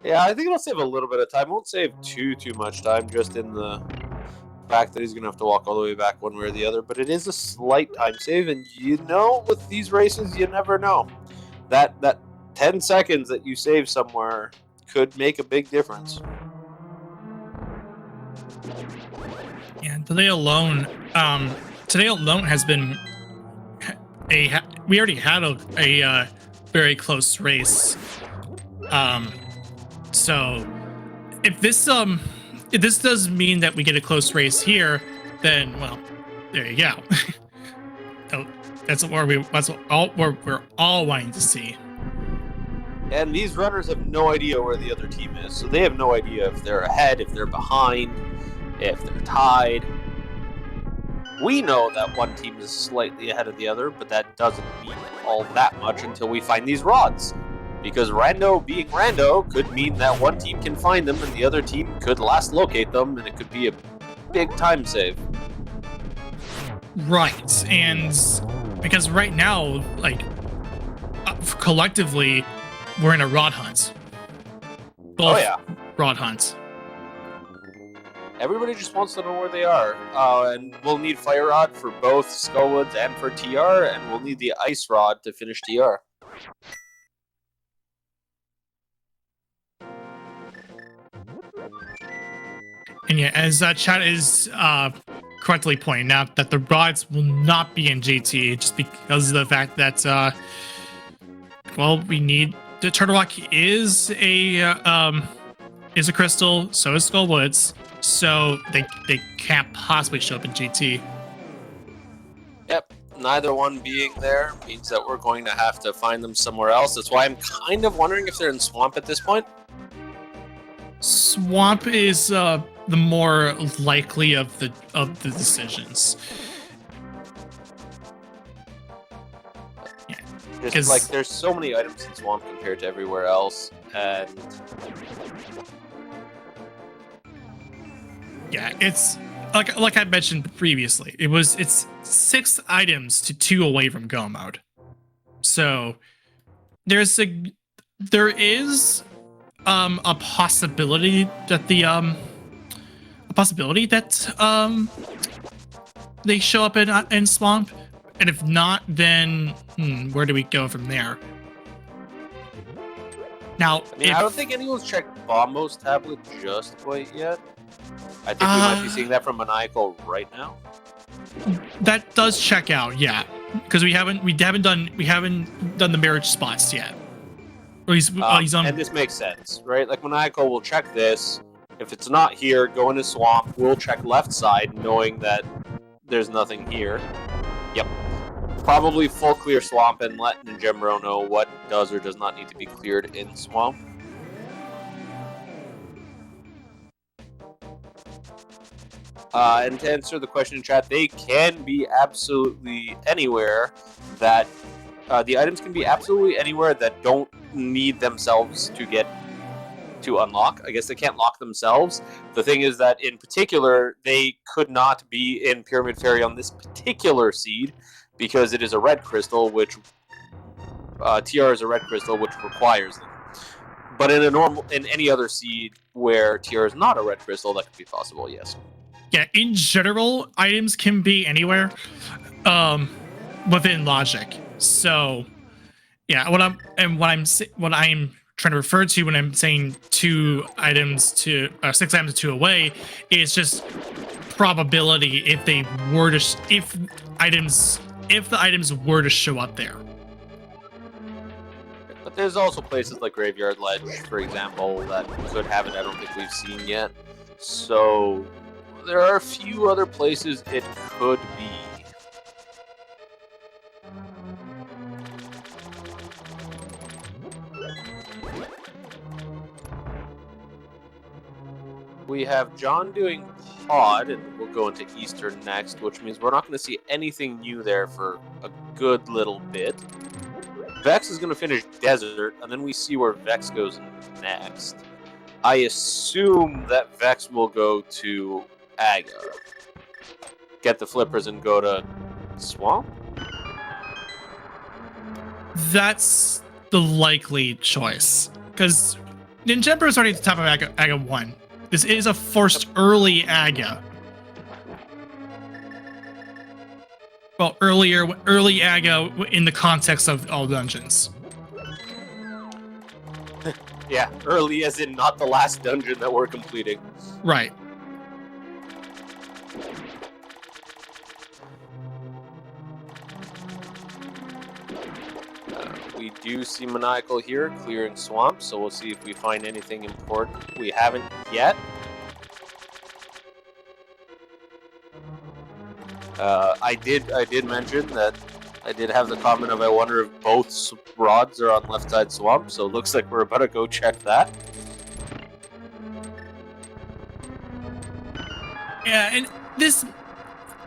Yeah, I think it'll save a little bit of time. It won't save too much time, just in the fact that he's going to have to walk all the way back one way or the other. But it is a slight time save, and you know, with these races, you never know. That 10 seconds that you save somewhere could make a big difference. Yeah, today alone has been we already had a very close race. So if this does mean that we get a close race here, then well, there you go. That's what we're all wanting to see. And these runners have no idea where the other team is, so they have no idea if they're ahead, if they're behind, if they're tied. We know that one team is slightly ahead of the other, but that doesn't mean all that much until we find these rods. Because Rando being Rando could mean that one team can find them and the other team could last locate them, and it could be a big time save. Right, and because right now, like, collectively, we're in a rod hunt. Both rod hunts. Everybody just wants to know where they are, and we'll need Fire Rod for both Skullwoods and for TR, and we'll need the Ice Rod to finish TR. And yeah, as chat is correctly pointing out, that the rods will not be in GT just because of the fact that, well, we need the Turtle Rock is a crystal, so is Skullwoods. So they can't possibly show up in GT. Yep, neither one being there means that we're going to have to find them somewhere else. That's why I'm kind of wondering if they're in Swamp at this point. Swamp is the more likely of the decisions. Yeah, just like there's so many items in Swamp compared to everywhere else, and yeah, it's like I mentioned previously. It's 6 items to 2 away from go mode. So there is a possibility that they show up in Swamp, and if not, then where do we go from there? Now, I don't think anyone's checked Bombo's tablet just quite yet. I think we might be seeing that from Maniacal right now. That does check out, yeah, because we haven't done the marriage spots yet. Or he's on. And this makes sense, right? Like Maniacal will check this. If it's not here, go into Swamp. We'll check left side, knowing that there's nothing here. Yep. Probably full clear Swamp and let Ninjambro know what does or does not need to be cleared in Swamp. And to answer the question in chat, they can be absolutely anywhere that the items can be absolutely anywhere that don't need themselves to unlock. I guess they can't lock themselves. The thing is that in particular, they could not be in Pyramid Fairy on this particular seed because it is a red crystal, which TR is a red crystal, which requires them. But in any other seed where TR is not a red crystal, that could be possible. Yes. Yeah, in general, items can be anywhere within logic. So, yeah, what I'm trying to refer to when I'm saying 6 items to 2 away is just probability if the items were to show up there. But there's also places like Graveyard Ledge, for example, that could have it. I don't think we've seen yet. So there are a few other places it could be. We have John doing Pod, and we'll go into Eastern next, which means we're not going to see anything new there for a good little bit. Vex is going to finish Desert, and then we see where Vex goes next. I assume that Vex will go to Aga, get the flippers, and go to Swamp? That's the likely choice, because Ninjambro is already at the top of Aga 1. This is a first early Aga. Well, early Aga in the context of all dungeons. Yeah, early as in not the last dungeon that we're completing. Right. We do see Maniacal here clearing Swamp, so we'll see if we find anything important. We haven't yet. I did mention that I did have the comment of I wonder if both rods are on left side Swamp, so it looks like we're about to go check that. Yeah, and this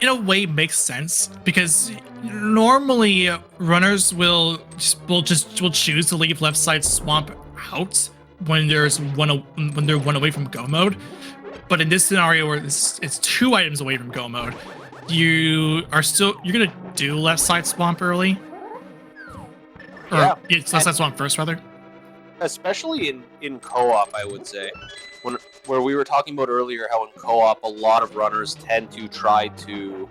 in a way makes sense because normally runners will choose to leave left side swamp out when they're one away from go mode. But in this scenario where it's 2 items away from go mode, you're gonna do left side swamp early. Or Yeah, it's left side swamp first rather. Especially in co-op, I would say. Where we were talking about earlier how in co-op a lot of runners tend to try to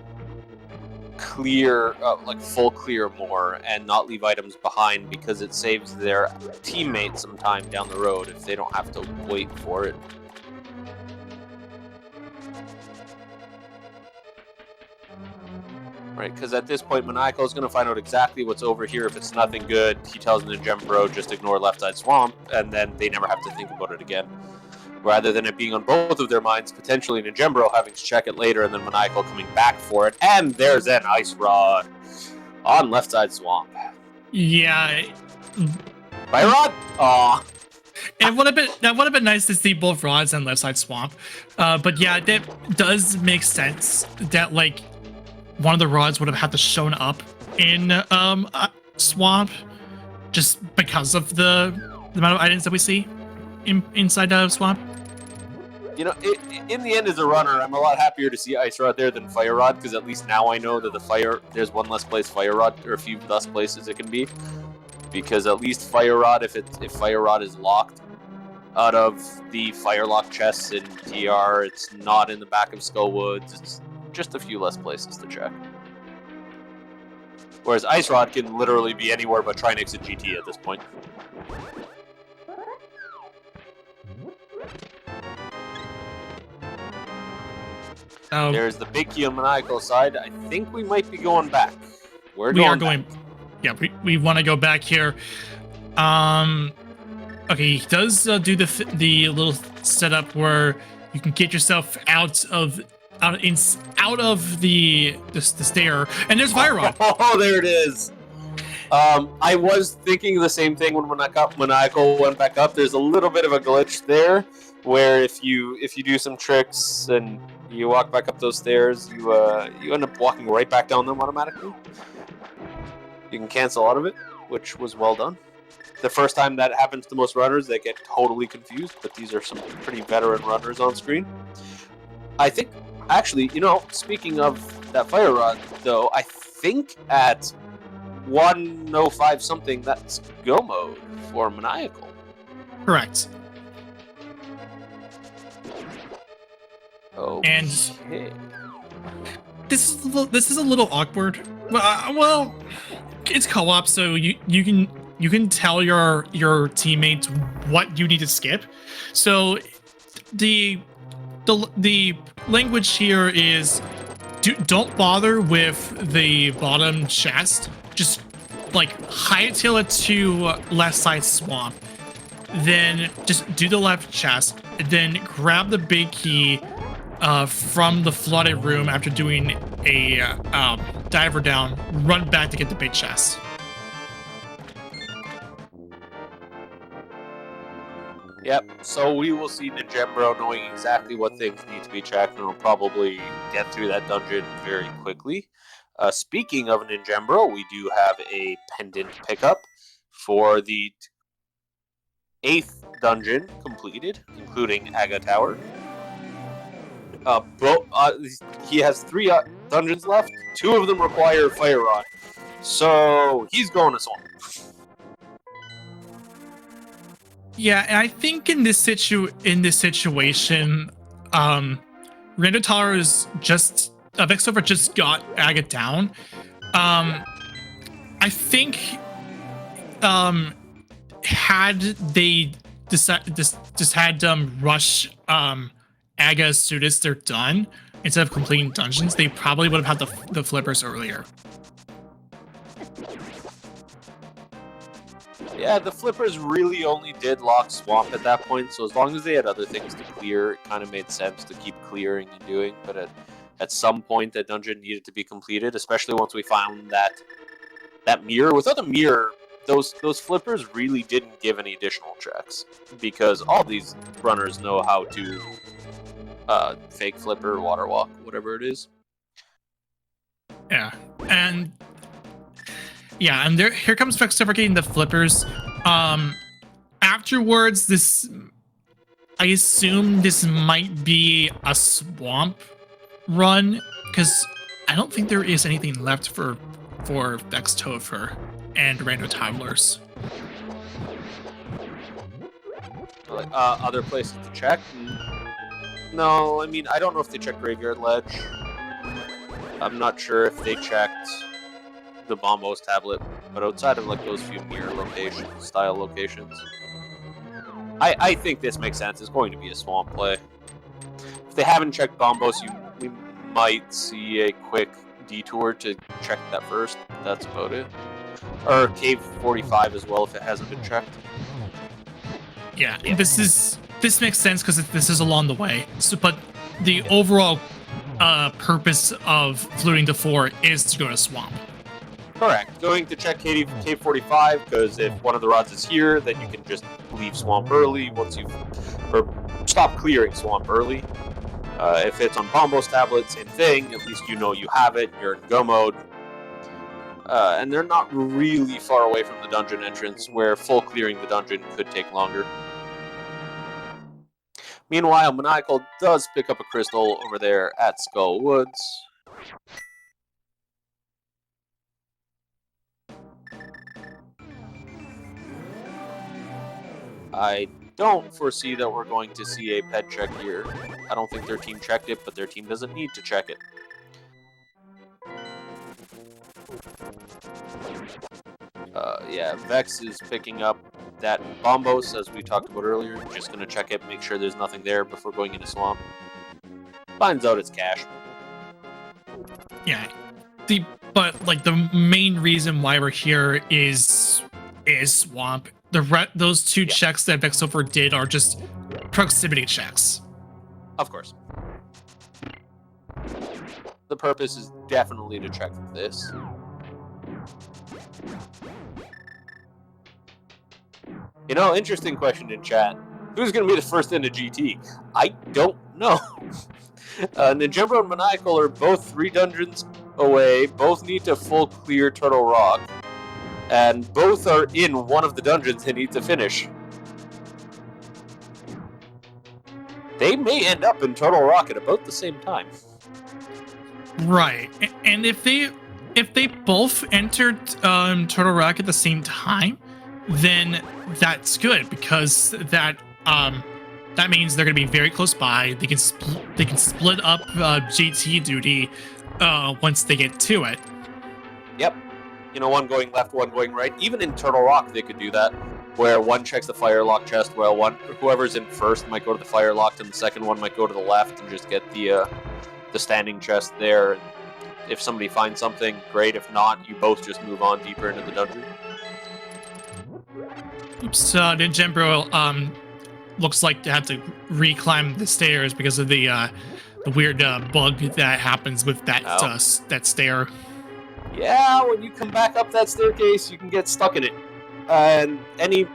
clear, like full clear more and not leave items behind because it saves their teammates some time down the road if they don't have to wait for it. Right, because at this point, Maniacal is going to find out exactly what's over here. If it's nothing good, he tells Ninjembro just ignore left side swamp, and then they never have to think about it again. Rather than it being on both of their minds, potentially Ninjembro having to check it later, and then Maniacal coming back for it. And there's an Ice Rod on left side swamp. Yeah. Fire Rod? Aw. That would have been nice to see both rods and left side swamp. But yeah, that does make sense that like one of the rods would have had to shown up in swamp just because of the amount of items that we see inside swamp. You know, in the end, as a runner, I'm a lot happier to see Ice Rod there than Fire Rod, because at least now I know that there's one less place Fire Rod, or a few less places it can be. Because at least Fire Rod, if Fire Rod is locked out of the Fire Lock chests in TR, it's not in the back of Skullwoods, it's just a few less places to check. Whereas Ice Rod can literally be anywhere but Trinix and GT at this point. There's the big key on Maniacal side. I think we might be going back. We are going. Yeah, we want to go back here. Okay, he does do the little setup where you can get yourself out of the stair, and there's Fire Rod. Oh, there it is. I was thinking the same thing when Maniacal went back up. There's a little bit of a glitch there, where if you do some tricks and you walk back up those stairs, you end up walking right back down them automatically. You can cancel out of it, which was well done. The first time that happens to most runners, they get totally confused, but these are some pretty veteran runners on screen. I think, actually, you know, speaking of that Fire Rod, though, I think at 105 something, that's go mode for Maniacal. Correct. Okay. And this is a little awkward. Well, it's co-op, so you can tell your teammates what you need to skip. So the language here is don't bother with the bottom chest. Just like hightail it to left side swamp. Then just do the left chest. And then grab the big key from the flooded room after doing a diver down. Run back to get the big chest. Yep, so we will see Ninjembro knowing exactly what things need to be checked, and we'll probably get through that dungeon very quickly. Speaking of Ninjembro, we do have a pendant pickup for the 8th dungeon completed, including Aga Tower. He has 3 dungeons left. 2 of them require Fire Rod, so he's going to Swamp. Yeah, and I think in this situation, Rando Toddlers Vexover just got Aga down. I think had they had rush Aga as soon as they're done instead of completing dungeons, they probably would have had the flippers earlier. Yeah, the flippers really only did lock Swamp at that point, so as long as they had other things to clear, it kind of made sense to keep clearing and doing, but at some point that dungeon needed to be completed, especially once we found that mirror. Without the mirror, those flippers really didn't give any additional checks, because all these runners know how to fake flipper, water walk, whatever it is. Yeah, and here comes reciprocating the flippers. Afterwards, I assume this might be a swamp run because I don't think there is anything left for Vex Topher and Rando Toddlers. Other places to check? No, I mean, I don't know if they checked Graveyard Ledge. I'm not sure if they checked the Bombos tablet, but outside of like those few mirror style locations, I think this makes sense. It's going to be a swamp play. If they haven't checked Bombos, we might see a quick detour to check that first. That's about it. Or Cave 45 as well if it hasn't been checked. Yeah. This makes sense because this is along the way. So, but the overall purpose of fluting to 4 is to go to swamp. Correct. Going to check Cave 45 because if one of the rods is here, then you can just leave swamp early or stop clearing swamp early. If it's on Bombos tablet, same thing. At least you know you have it. You're in go mode. And they're not really far away from the dungeon entrance, where full clearing the dungeon could take longer. Meanwhile, Maniacal does pick up a crystal over there at Skull Woods. I don't foresee that we're going to see a pet check here. I don't think their team checked it, but their team doesn't need to check it. Yeah, Vex is picking up that Bombos, as we talked about earlier. Just going to check it, make sure there's nothing there before going into Swamp. Finds out it's cash. Yeah, but like the main reason why we're here is Swamp. Those two checks that Vex Topher did are just proximity checks. Of course. The purpose is definitely to check this. You know, interesting question in chat. Who's going to be the first into GT? I don't know. Ninjumbo and Maniacal are both 3 dungeons away. Both need to full clear Turtle Rock. And both are in one of the dungeons they need to finish. They may end up in Turtle Rock at about the same time. Right. And if they both entered Turtle Rock at the same time, then that's good because that means they're going to be very close by. They can split up GT duty once they get to it. Yep. You know, one going left, one going right. Even in Turtle Rock, they could do that, where one checks the Firelock chest, while whoever's in first might go to the Firelock, and the second one might go to the left and just get the standing chest there. And if somebody finds something, great. If not, you both just move on deeper into the dungeon. Oops, Ninjembro looks like they had to reclimb the stairs because of the weird bug that happens with that that stair. Yeah, when you come back up that staircase, you can get stuck in it. And any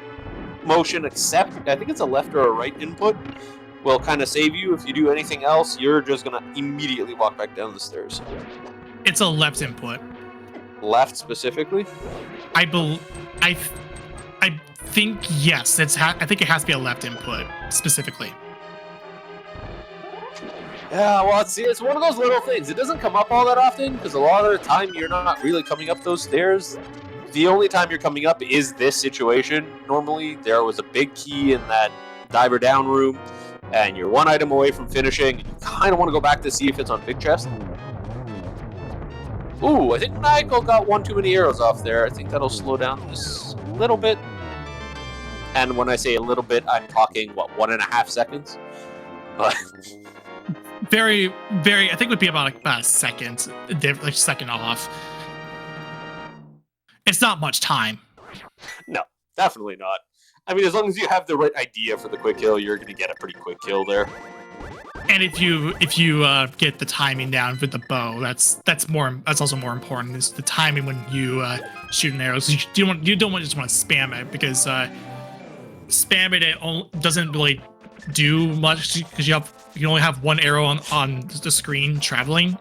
motion except, I think it's a left or a right input, will kind of save you. If you do anything else, you're just going to immediately walk back down the stairs. It's a left input. Left specifically? I think yes. I think it has to be a left input specifically. Yeah, well, it's one of those little things. It doesn't come up all that often because a lot of the time you're not really coming up those stairs. The only time you're coming up is this situation. Normally, there was a big key in that diver down room, and you're one item away from finishing. And you kind of want to go back to see if it's on big chest. Ooh, I think Michael got one too many arrows off there. I think that'll slow down this a little bit. And when I say a little bit, I'm talking, 1.5 seconds? But very, very, I think it would be about a second, like second off. It's not much time. No, definitely not. I mean, as long as you have the right idea for the quick kill, you're going to get a pretty quick kill there. And if you get the timing down with the bow, that's also more important. Is the timing when you shoot an arrow. So you don't just want to spam it because spam it doesn't really do much because you only have one arrow on the screen traveling.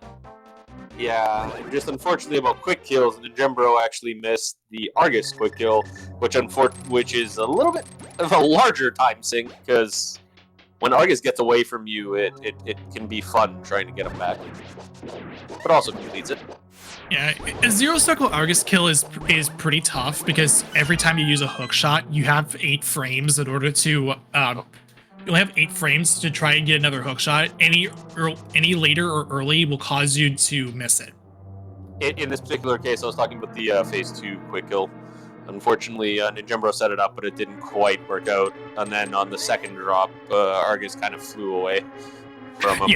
Yeah, just unfortunately about quick kills, Ninjembro actually missed the Argus quick kill, which is a little bit of a larger time sink, because when Argus gets away from you, it can be fun trying to get him back. But also completes it. Yeah, a zero circle Argus kill is pretty tough because every time you use a hook shot, you have 8 frames in order to you'll have 8 frames to try and get another hook shot. Any later or early will cause you to miss it. In this particular case, I was talking about the phase 2 quick kill. Unfortunately, Ninjembro set it up, but it didn't quite work out. And then on the second drop, Argus kind of flew away from him.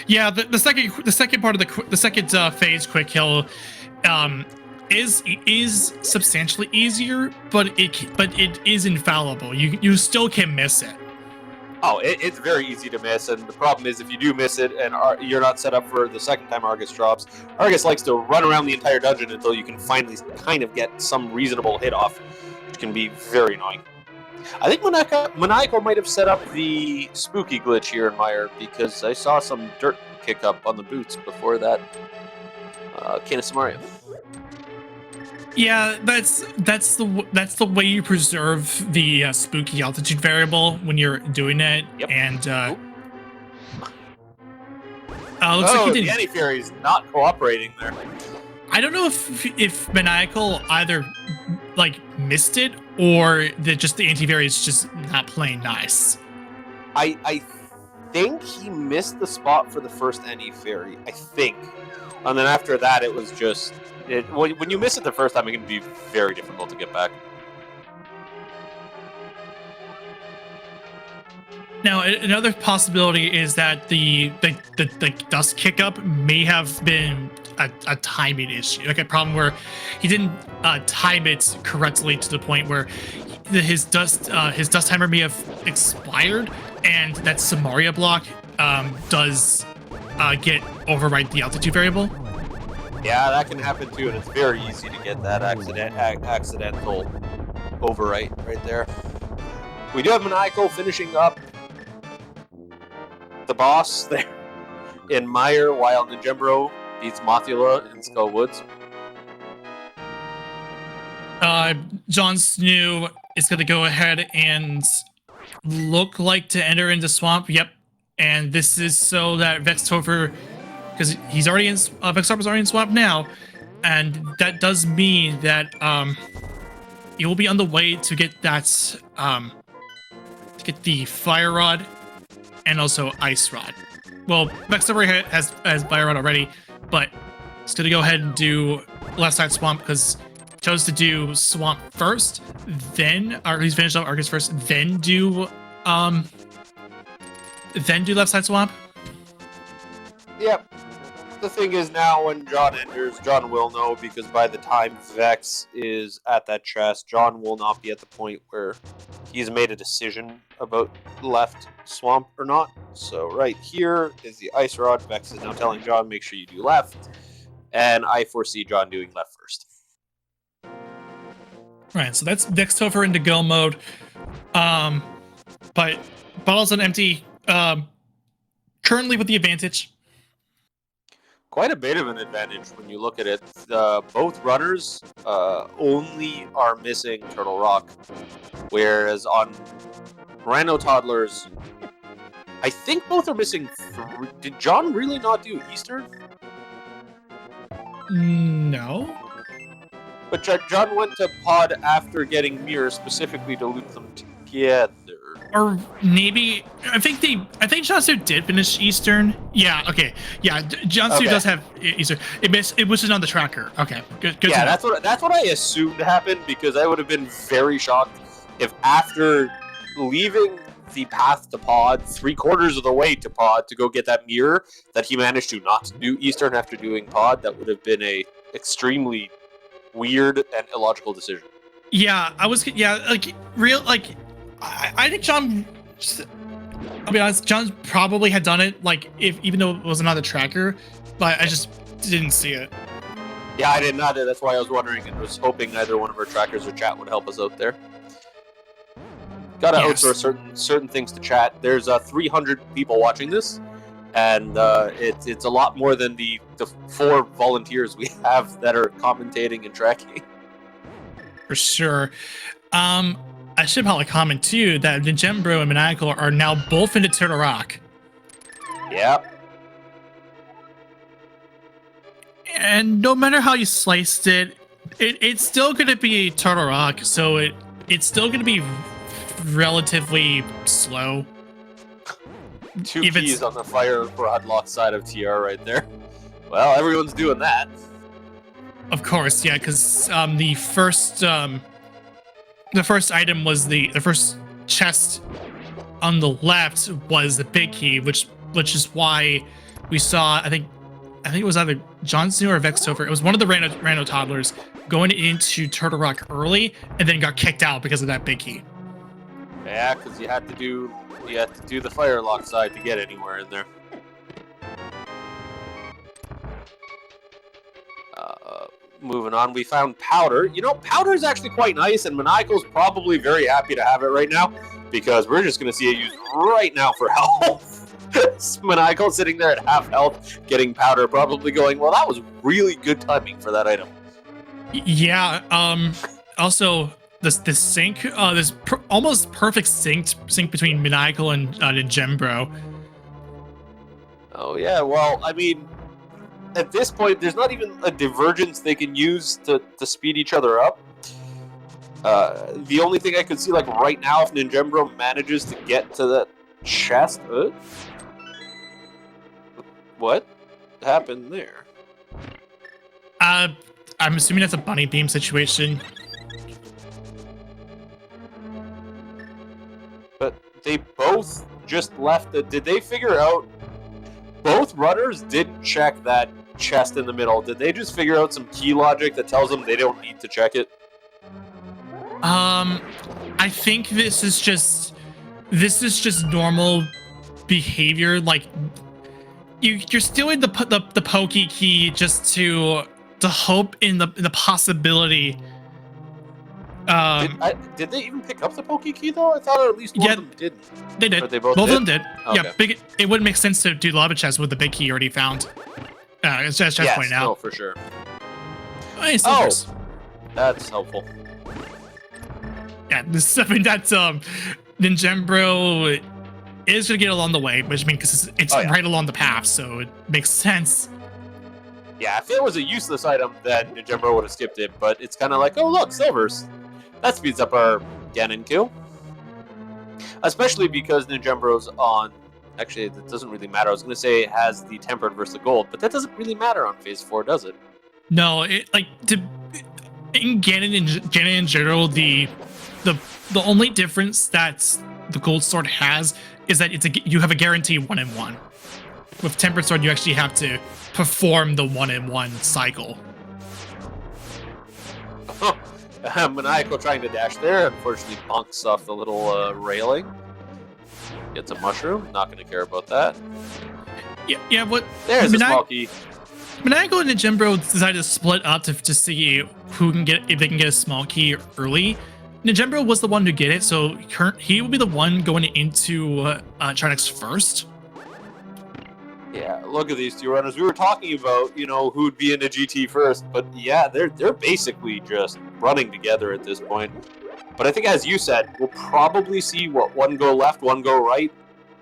Yeah. The second part of the second phase quick kill is substantially easier, but it is infallible. You still can miss it. Oh, it's very easy to miss, and the problem is if you do miss it and you're not set up for the second time Argus drops, Argus likes to run around the entire dungeon until you can finally kind of get some reasonable hit off, which can be very annoying. I think Maniacal might have set up the spooky glitch here in Meyer, because I saw some dirt kick up on the boots before that Canis Samaria. Yeah, that's the way you preserve the spooky altitude variable when you're doing it. Yep. And looks like the anti-fairy's not cooperating there. I don't know if Maniacal either like missed it or that the anti-fairy is just not playing nice. I think he missed the spot for the first anti-fairy. I think. And then after that, it was just... when you miss it the first time, it can be very difficult to get back. Now, another possibility is that the dust kick up may have been a timing issue, like a problem where he didn't time it correctly to the point where his dust timer may have expired, and that Samaria block does get overwrite the altitude variable. Yeah, that can happen too, and it's very easy to get that accidental overwrite right there. We do have Maniacal finishing up the boss there in Meyer, while Ninjembro beats Mothula in Skull Woods. Jon Snow is going to go ahead and look like to enter into Swamp. Yep. And this is so that Vextover, because he's already in, Vextover's already in Swamp now, and that does mean that he will be on the way to get that to get the Fire Rod and also Ice Rod. Well, Vextover has Fire Rod already, but he's gonna go ahead and do Left Side Swamp because he chose to do Swamp first, then, or he's finished up Argus first, then do Left Side Swamp. Yep. The thing is, now when John enters, John will know, because by the time Vex is at that chest, John will not be at the point where he's made a decision about left swamp or not. So right here is the Ice Rod. Vex is now telling John, make sure you do left. And I foresee John doing left first. Right, so that's Vextover into go mode. But bottles on empty, currently with the advantage. Quite a bit of an advantage when you look at it. Both runners only are missing Turtle Rock, whereas on Rando Toddlers, I think both are missing. Did John really not do Eastern? No. But John went to Pod after getting Mirror specifically to loot them together. Or maybe I think Jansu did finish Eastern. Yeah. Okay. Yeah. Jansu does have Eastern. It wasn't on the tracker. Okay. Good. Yeah, that's what I assumed happened, because I would have been very shocked if after leaving the path to Pod 3/4 of the way to Pod to go get that mirror, that he managed to not do Eastern after doing Pod. That would have been a extremely weird and illogical decision. Yeah, I think John, I'll be honest, John probably had done it, even though it wasn't on the tracker, but I just didn't see it. Yeah, I did not. That's why I was wondering and was hoping either one of our trackers or chat would help us out there. Gotta outsource certain things to chat. There's 300 people watching this, and it's a lot more than the 4 volunteers we have that are commentating and tracking. For sure. I should probably comment too that Ninjembro and Maniacal are now both into Turtle Rock. Yep. And no matter how you sliced it, it's still going to be Turtle Rock, so it's still going to be relatively slow. 2 keys on the fire rod lock side of TR right there. Well, everyone's doing that. Of course, yeah, because the first item was the first chest on the left was the big key, which is why we saw I think it was either Johnson or Vextover. It was one of the Rando Toddlers going into Turtle Rock early and then got kicked out because of that big key. Yeah, because you had to do the fire lock side to get anywhere in there. Moving on, we found powder. You know, powder is actually quite nice, and Maniacal's probably very happy to have it right now because we're just going to see it used right now for health. Maniacal sitting there at half health, getting powder, probably going, well, that was really good timing for that item. Yeah. Also, this sync, this almost perfect sync between Maniacal and Ninjembro. Oh yeah, well, I mean, at this point, there's not even a divergence they can use to speed each other up. The only thing I could see, like right now, if Ninjembro manages to get to that chest, what happened there? I'm assuming that's a bunny beam situation. But they both just left it. Did they figure out? Both runners didn't check that chest in the middle. Did they just figure out some key logic that tells them they don't need to check it? I think this is just normal behavior. Like you're stealing the pokey key just to hope in the possibility. Did they even pick up the pokey key though? I thought at least one of them didn't. They did. Or they both of did? them did. Okay. Yeah, it wouldn't make sense to do the lava chest with the big key already found. It's just pointing out. No, for sure. Nice. Oh, that's helpful. Yeah, this I mean that's Ninjembro is gonna get along the way, which means because it's right along the path, so it makes sense. Yeah, if it was a useless item, then Ninjembro would have skipped it. But it's kind of like, oh look, silvers. That speeds up our Ganon kill. Especially because Ninjembro's on. Actually, it doesn't really matter. I was going to say it has the tempered versus the gold, but that doesn't really matter on phase 4, does it? No, in Ganon in general, the only difference that the gold sword has is that you have a guaranteed 1-in-1. With tempered sword, you actually have to perform the 1-in-1 cycle. Maniacal trying to dash there, unfortunately bonks off the little railing. Gets a mushroom, not going to care about that. Yeah, what? There's a small key. Maniacal and Ninjembro decided to split up to see if they can get a small key early. Ninjembro was the one to get it, so he will be the one going into Trinex first. Yeah, look at these 2 runners. We were talking about, who would be into GT first, but yeah, they're basically just running together at this point. But I think, as you said, we'll probably see one go left, one go right,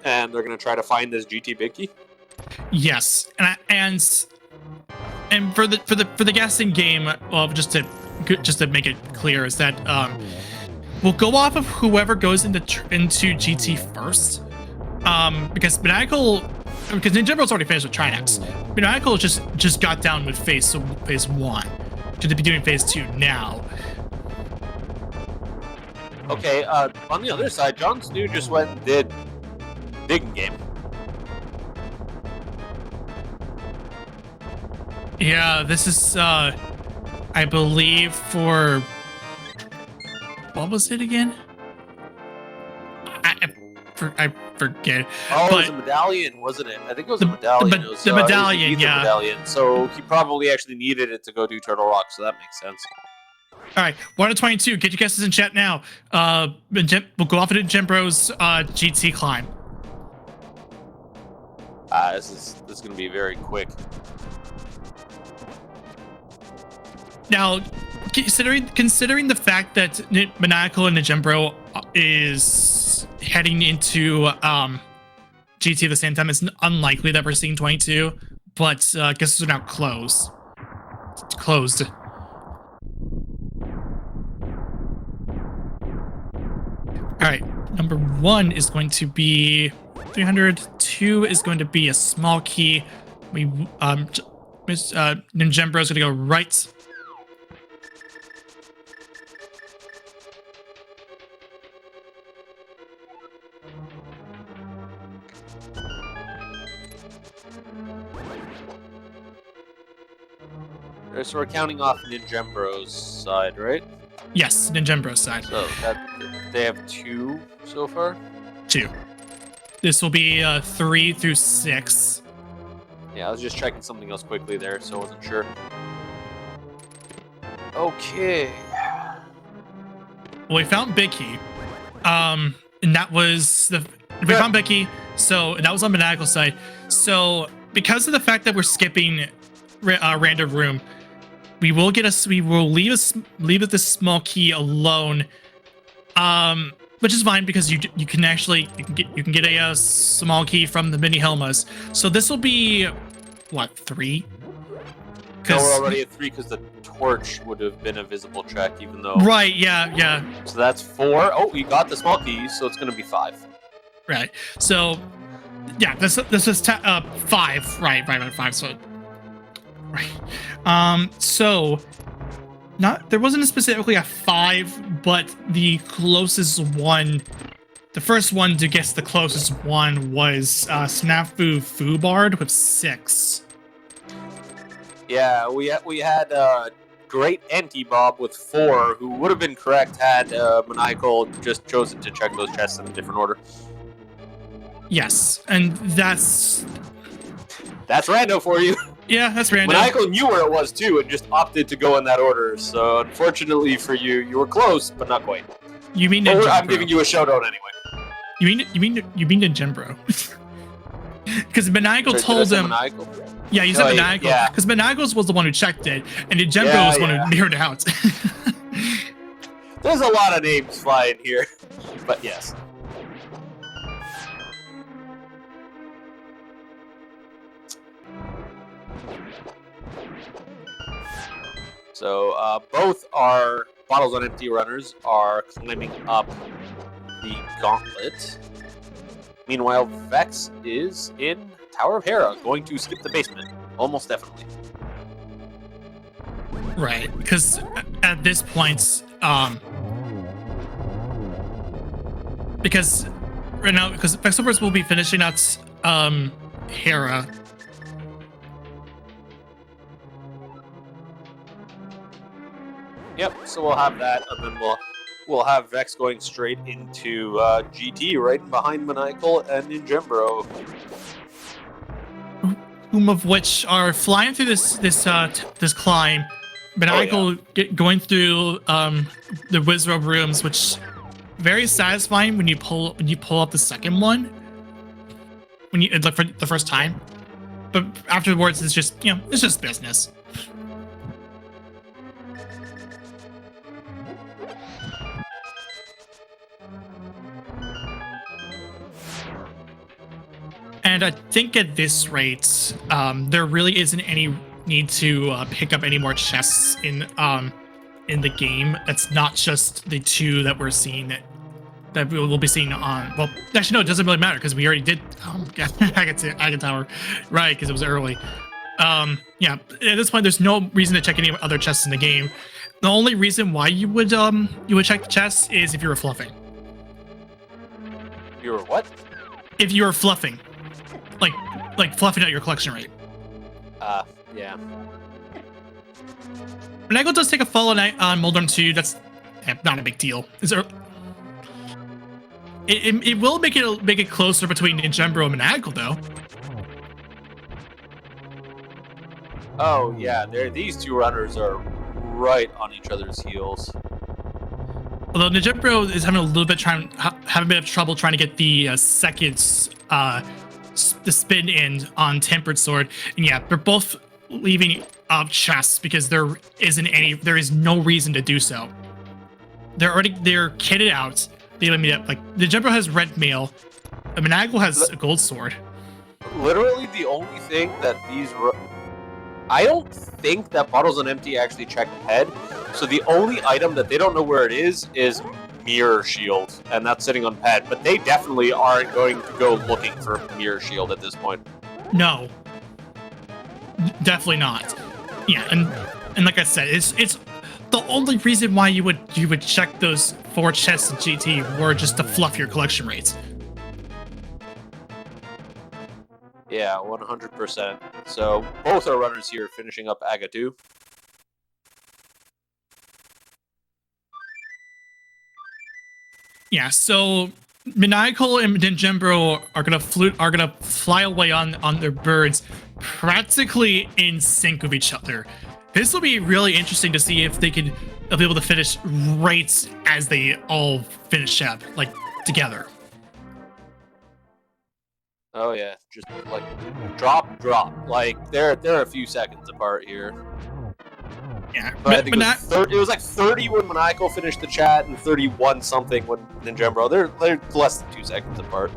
and they're going to try to find this GT big key. Yes, and for the guessing game, just to make it clear, is that we'll go off of whoever goes into GT first, because Ninjembro's already finished with Trinex. Maniacal just got down with phase 1. Should they be doing phase 2 now? Okay, on the other side, Jon Snow just went and did Digging Game. Yeah, this is, I believe for... What was it again? I forget. Oh, it was a medallion, wasn't it? I think it was a medallion. The medallion, it was yeah. Medallion. So he probably actually needed it to go do Turtle Rock, so that makes sense. All right, 1 to 22. Get your guesses in chat now. We'll go off into Ninjembro's GT climb. This is going to be very quick. Now, considering the fact that Maniacal and Ninjembro is heading into GT at the same time, it's unlikely that we're seeing 22. But guesses are now closed. It's closed. All right, number 1 is going to be 300. 2 is going to be a small key. Ninjembro is going to go right. So we're counting off Ninjembro's side, right? Yes, Ninjembro's side. So they have 2 so far? 2. This will be 3 through 6. Yeah, I was just checking something else quickly there, so I wasn't sure. Okay. Well, we found Big Key. And that was we found Big Key, so that was on Maniacal's side. So because of the fact that we're skipping random room, we will leave this small key alone. Which is fine because you can get a small key from the mini Helmas. So this will be what, 3? No, we're already at 3 because the torch would have been a visible check, even though. Right. Yeah. So that's 4. Oh, you got the small key, so it's going to be 5. Right. So yeah, this is 5. Right. 5. So right. So. There wasn't specifically a 5, but the closest one, the first one to guess the closest one was Snafu Fubard with 6. Yeah, we had Great Anti-Bob with 4, who would have been correct had Maniacal just chosen to check those chests in a different order. Yes, and that's Rando for you. Yeah, that's random. Maniacal knew where it was too, and just opted to go in that order. So unfortunately for you, you were close, but not quite. You mean I'm giving you a shout out anyway. You mean Ninjembro? Because Maniacal told him. Maniacal? Yeah, you said Maniacal. Because Maniacal was the one who checked it, and Ninjembro was the one who narrowed it out. There's a lot of names flying here, but yes. So both our Bottles on Empty runners are climbing up the gauntlet. Meanwhile, Vex is in Tower of Hera, going to skip the basement. Almost definitely. Right, because at this point, because right now, because Vexovers will be finishing out Hera. Yep, so we'll have that, and then we'll have Vex going straight into GT, right behind Maniacal and Ninjembro. Whom of which are flying through this climb. Maniacal going through the Wizrobe rooms, which very satisfying when you pull up the second one. When you like for the first time, but afterwards it's just it's just business. And I think at this rate, there really isn't any need to pick up any more chests in the game. It's not just the 2 that we're seeing that we'll be seeing on. Well, actually, no, it doesn't really matter because we already did Agate Tower, right? Because it was early. Yeah, at this point, there's no reason to check any other chests in the game. The only reason why you would check the chests is if you were fluffing. You were what? If you were fluffing. Like fluffing out your collection rate. Yeah. Maniacal does take a follow night on Moldorm 2. That's not a big deal. It will make it closer between Ninjembro and Maniacal, though. Oh yeah, these 2 runners are right on each other's heels. Although Ninjembro is having a bit of trouble trying to get the second the spin end on Tempered Sword, and yeah, they're both leaving chests because there is no reason to do so. They're kitted out. They let me up. Like the Jumbo has red mail, the Maniacal has a gold sword. Literally, the only thing that I don't think that Bottles on Empty actually checked head. So the only item that they don't know where it is Mirror Shield, and that's sitting on pad. But they definitely aren't going to go looking for Mirror Shield at this point. No, definitely not. Yeah, and like I said, it's the only reason why you would check those 4 chests in GT were just to fluff your collection rates. Yeah, 100%. So both our runners here finishing up Aga 2. Yeah, so Maniacal and Ninjembro are gonna fly away on their birds, practically in sync with each other. This will be really interesting to see if they'll be able to finish right as they all finish up, like together. Oh yeah, just like drop. Like they're a few seconds apart here. Yeah, but I think it was like 30 when Maniacal finished the chat and 31 something when Ninjembro. They're less than 2 seconds apart.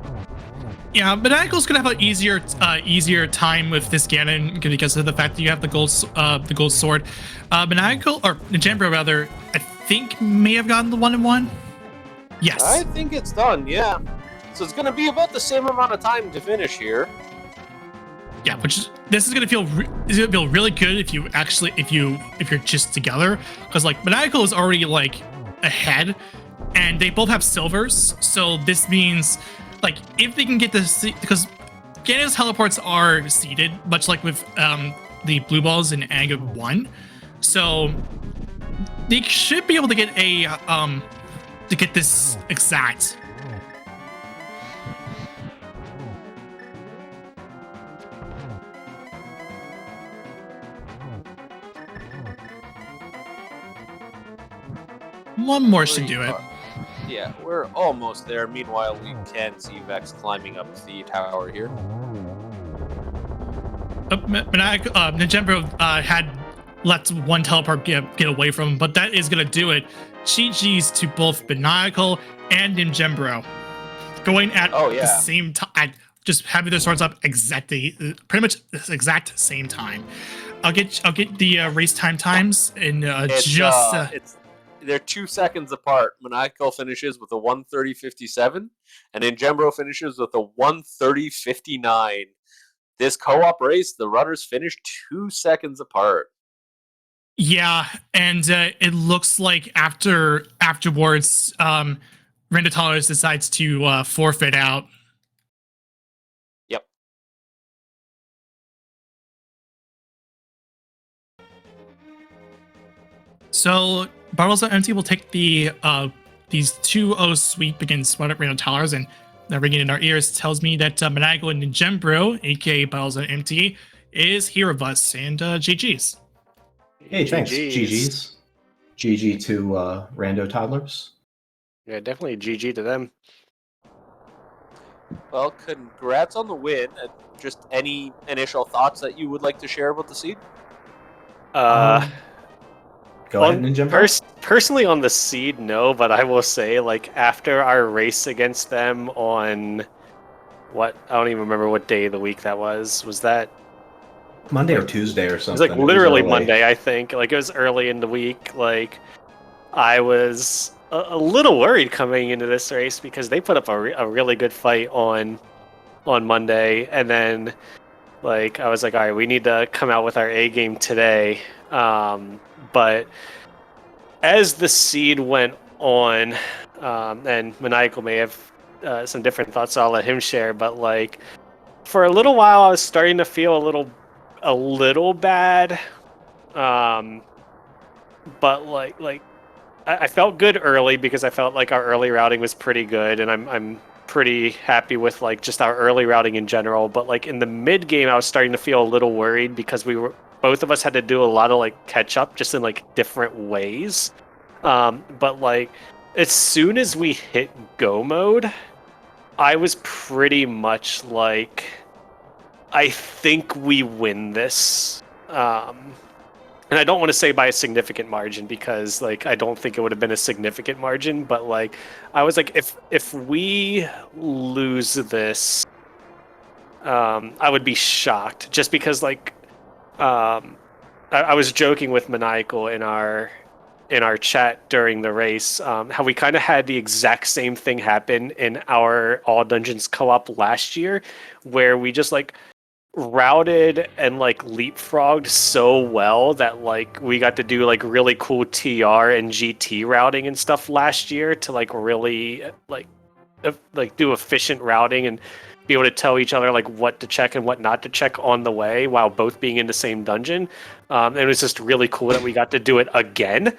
Yeah, Maniacal's gonna have an easier time with this Ganon because of the fact that you have the gold sword. Maniacal or Ninjembro rather, I think may have gotten the 1-1. Yes, I think it's done. Yeah, so it's gonna be about the same amount of time to finish here. Yeah, this is gonna feel really good if you're just together, because like Maniacal is already like ahead, and they both have silvers, so this means like if they can get this, because Ganon's teleports are seeded, much like with the blue balls in Aga 1, so they should be able to get this exact. One more should do it. Yeah, we're almost there. Meanwhile, we can see Vex climbing up the tower here. Ninjembro had let one teleport get away from him, but that is going to do it. GG's to both Maniacal and Ninjembro. Going at the same time, just having their swords up pretty much the exact same time. I'll get the race times and they're 2 seconds apart. Maniacal finishes with a 1:30.57, and Ninjembro finishes with a 1:30.59. This co-op race, the runners finished 2 seconds apart. Yeah, and it looks like afterwards, Rando Toddlers decides to forfeit out. Yep. So Bottles on Empty will take these 2-0 sweep against Rando Toddlers, and that ringing in our ears tells me that Maniacal and Ninjembro, aka Bottles on Empty, is here with us, and GG's. Hey, thanks. GG's. GG to Rando Toddlers. Yeah, definitely GG to them. Well, congrats on the win. Just any initial thoughts that you would like to share about the seed? Go ahead, Ninja. Personally, on the seed, no, but I will say, like, after our race against them on I don't even remember what day of the week that was. Was that Monday or Tuesday or something? It was like literally Monday, I think. Like, it was early in the week. Like, I was a little worried coming into this race because they put up a really good fight on Monday, and then like I was like, all right, we need to come out with our A game today. But as the seed went on, and Maniacal may have some different thoughts, so I'll let him share. But like for a little while, I was starting to feel a little bad. But like I felt good early because I felt like our early routing was pretty good, and I'm pretty happy with like just our early routing in general. But like in the mid game, I was starting to feel a little worried because both of us had to do a lot of like catch up just in like different ways. But like as soon as we hit go mode, I was pretty much like I think we win this. And I don't want to say by a significant margin because, like, I don't think it would have been a significant margin. But, like, I was like, if we lose this, I would be shocked. Just because, like, I was joking with Maniacal in our chat during the race, how we kind of had the exact same thing happen in our All Dungeons co-op last year, where we just like routed and like leapfrogged so well that like we got to do like really cool TR and GT routing and stuff last year to like really like do efficient routing and be able to tell each other like what to check and what not to check on the way while both being in the same dungeon. And it was just really cool that we got to do it again.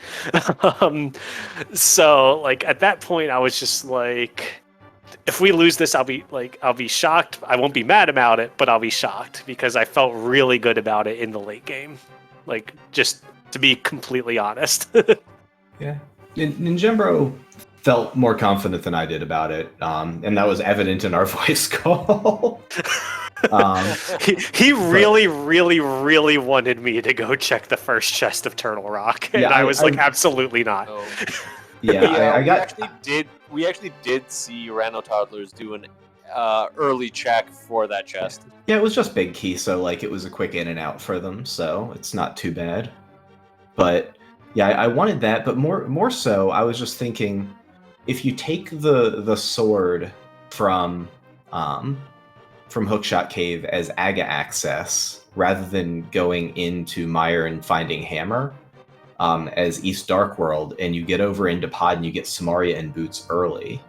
So like at that point I was just like, if we lose this, I'll be shocked. I won't be mad about it, but I'll be shocked because I felt really good about it in the late game. Like, just to be completely honest. Yeah. Ninjembro felt more confident than I did about it, and that was evident in our voice call. He really, really, really wanted me to go check the first chest of Turtle Rock, and I was like, absolutely not. Oh. Yeah, we actually did see Rando Toddlers do an early check for that chest. Yeah, it was just big key, so like it was a quick in and out for them, so it's not too bad. But yeah, I wanted that, but more so, I was just thinking, if you take the sword from Hookshot Cave as Aga access rather than going into Mire and finding Hammer as East Dark World, and you get over into Pod and you get Samaria and Boots early.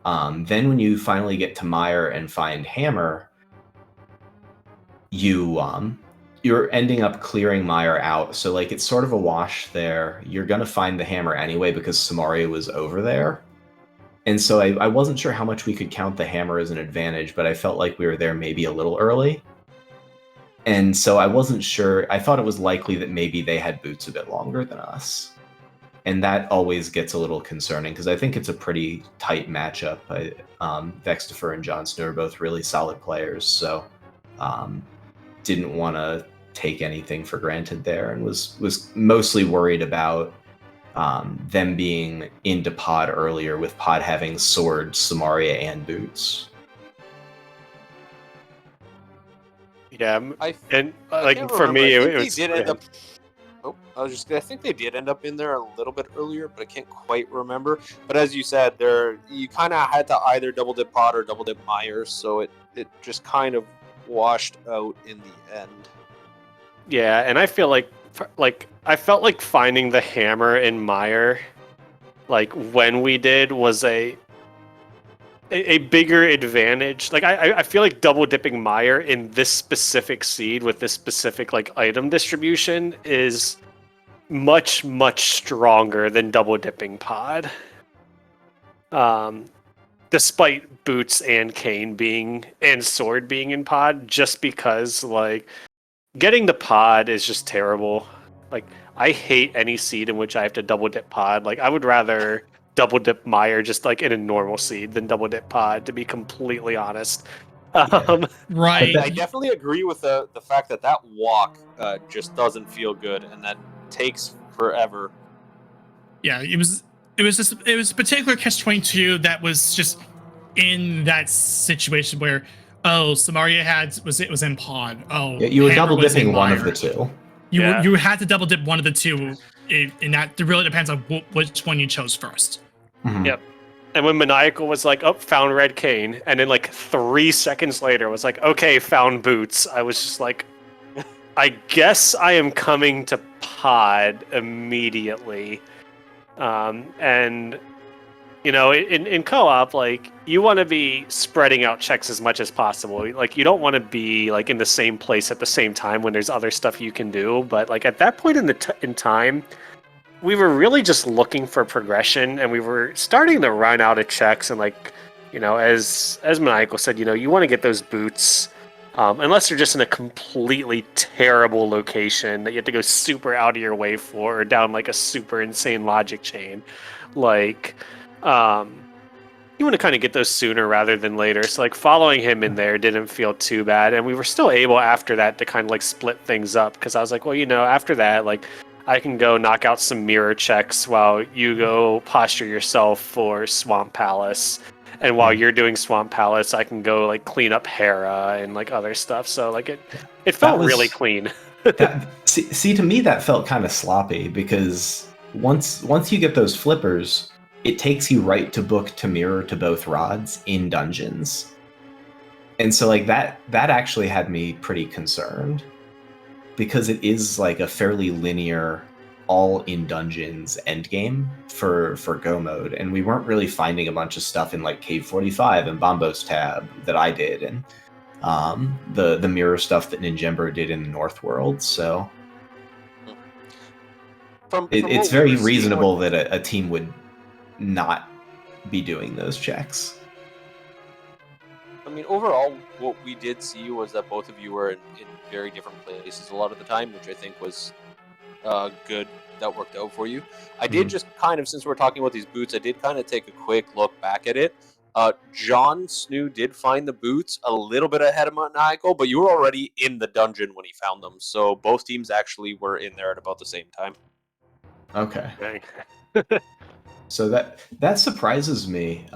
Then when you finally get to Mire and find Hammer, you're ending up clearing Mire out. So like it's sort of a wash there. You're gonna find the Hammer anyway because Samaria was over there. And so I wasn't sure how much we could count the Hammer as an advantage, but I felt like we were there maybe a little early. And so I wasn't sure. I thought it was likely that maybe they had Boots a bit longer than us. And that always gets a little concerning because I think it's a pretty tight matchup. Vextifer and Jon Snow are both really solid players, so didn't want to take anything for granted there, and was mostly worried about them being into Pod earlier, with Pod having Sword, Samaria, and Boots. Yeah, I think they did end up in there a little bit earlier, but I can't quite remember. But as you said, you kind of had to either double dip Pod or double dip Mire, so it just kind of washed out in the end. Yeah, and I feel like I felt like finding the Hammer in Mire, like when we did, was a bigger advantage. Like I feel like double dipping Mire in this specific seed with this specific like item distribution is much stronger than double dipping Pod. Despite Boots and Kane and Sword being in Pod, just because like getting the Pod is just terrible. Like I hate any seed in which I have to double dip Pod. Like I would rather double dip Mire just like in a normal seed than double dip Pod, to be completely honest. Right. I definitely agree with the fact that walk just doesn't feel good, and that takes forever. Yeah, it was a particular catch-22 that was just in that situation where Samaria was in Pod. Yeah, you were double dipping one of the two. You had to double dip one of the two, and that really depends on which one you chose first. Mm-hmm. Yep. And when Maniacal was like, "Oh, found Red Cane," and then like 3 seconds later was like, "Okay, found Boots," I was just like, "I guess I am coming to Pod immediately." And you know, in co-op, like you want to be spreading out checks as much as possible. Like you don't want to be like in the same place at the same time when there's other stuff you can do. But like at that point in time, we were really just looking for progression, and we were starting to run out of checks. And like, you know, as Maniacal said, you know, you want to get those Boots, unless you're just in a completely terrible location that you have to go super out of your way for, or down like a super insane logic chain, like. want to kind of get those sooner rather than later. So like following him in there didn't feel too bad, and we were still able after that to kind of like split things up because I was like, well, after that, like I can go knock out some mirror checks while you go posture yourself for Swamp Palace. And while you're doing Swamp Palace, I can go like clean up Hera and like other stuff. So like it felt really clean. See, to me that felt kind of sloppy because once you get those flippers, it takes you right to book to mirror to both rods in dungeons. And so like that actually had me pretty concerned because it is like a fairly linear all in dungeons endgame for go mode, and we weren't really finding a bunch of stuff in like Cave 45 and Bombo's tab that I did, and the mirror stuff that Ninjember did in the North World. So it's very reasonable that a team would not be doing those checks. I mean, overall, what we did see was that both of you were in very different places a lot of the time, which I think was good. That worked out for you. I did just kind of, since we're talking about these boots, I did kind of take a quick look back at it. John Snoo did find the boots a little bit ahead of Maniacal, but you were already in the dungeon when he found them, so both teams actually were in there at about the same time. Okay. So that surprises me.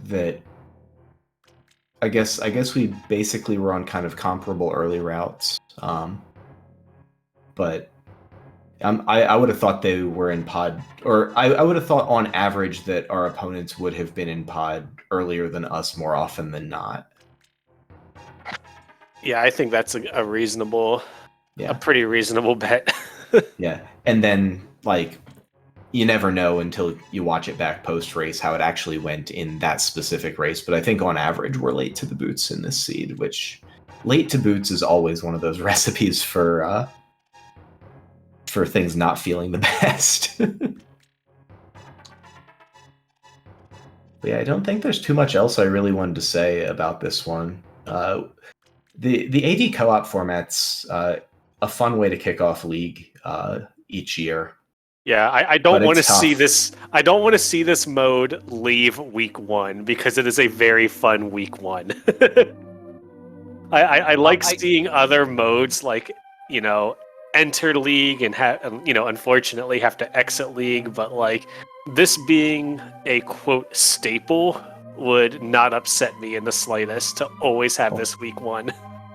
That I guess we basically were on kind of comparable early routes, but I would have thought they were in pod, or I would have thought on average that our opponents would have been in pod earlier than us more often than not. Yeah, I think that's a pretty reasonable bet. Yeah, and then like you never know until you watch it back post race how it actually went in that specific race. But I think on average we're late to the boots in this seed, which late to boots is always one of those recipes for things not feeling the best. But yeah, I don't think there's too much else I really wanted to say about this one. The AD co-op format's a fun way to kick off League each year. Yeah, I don't want to see this. I don't want to see this mode leave week 1 because it is a very fun week 1. I like seeing other modes like enter League and unfortunately have to exit League, but like this being a quote staple would not upset me in the slightest to always have this week 1.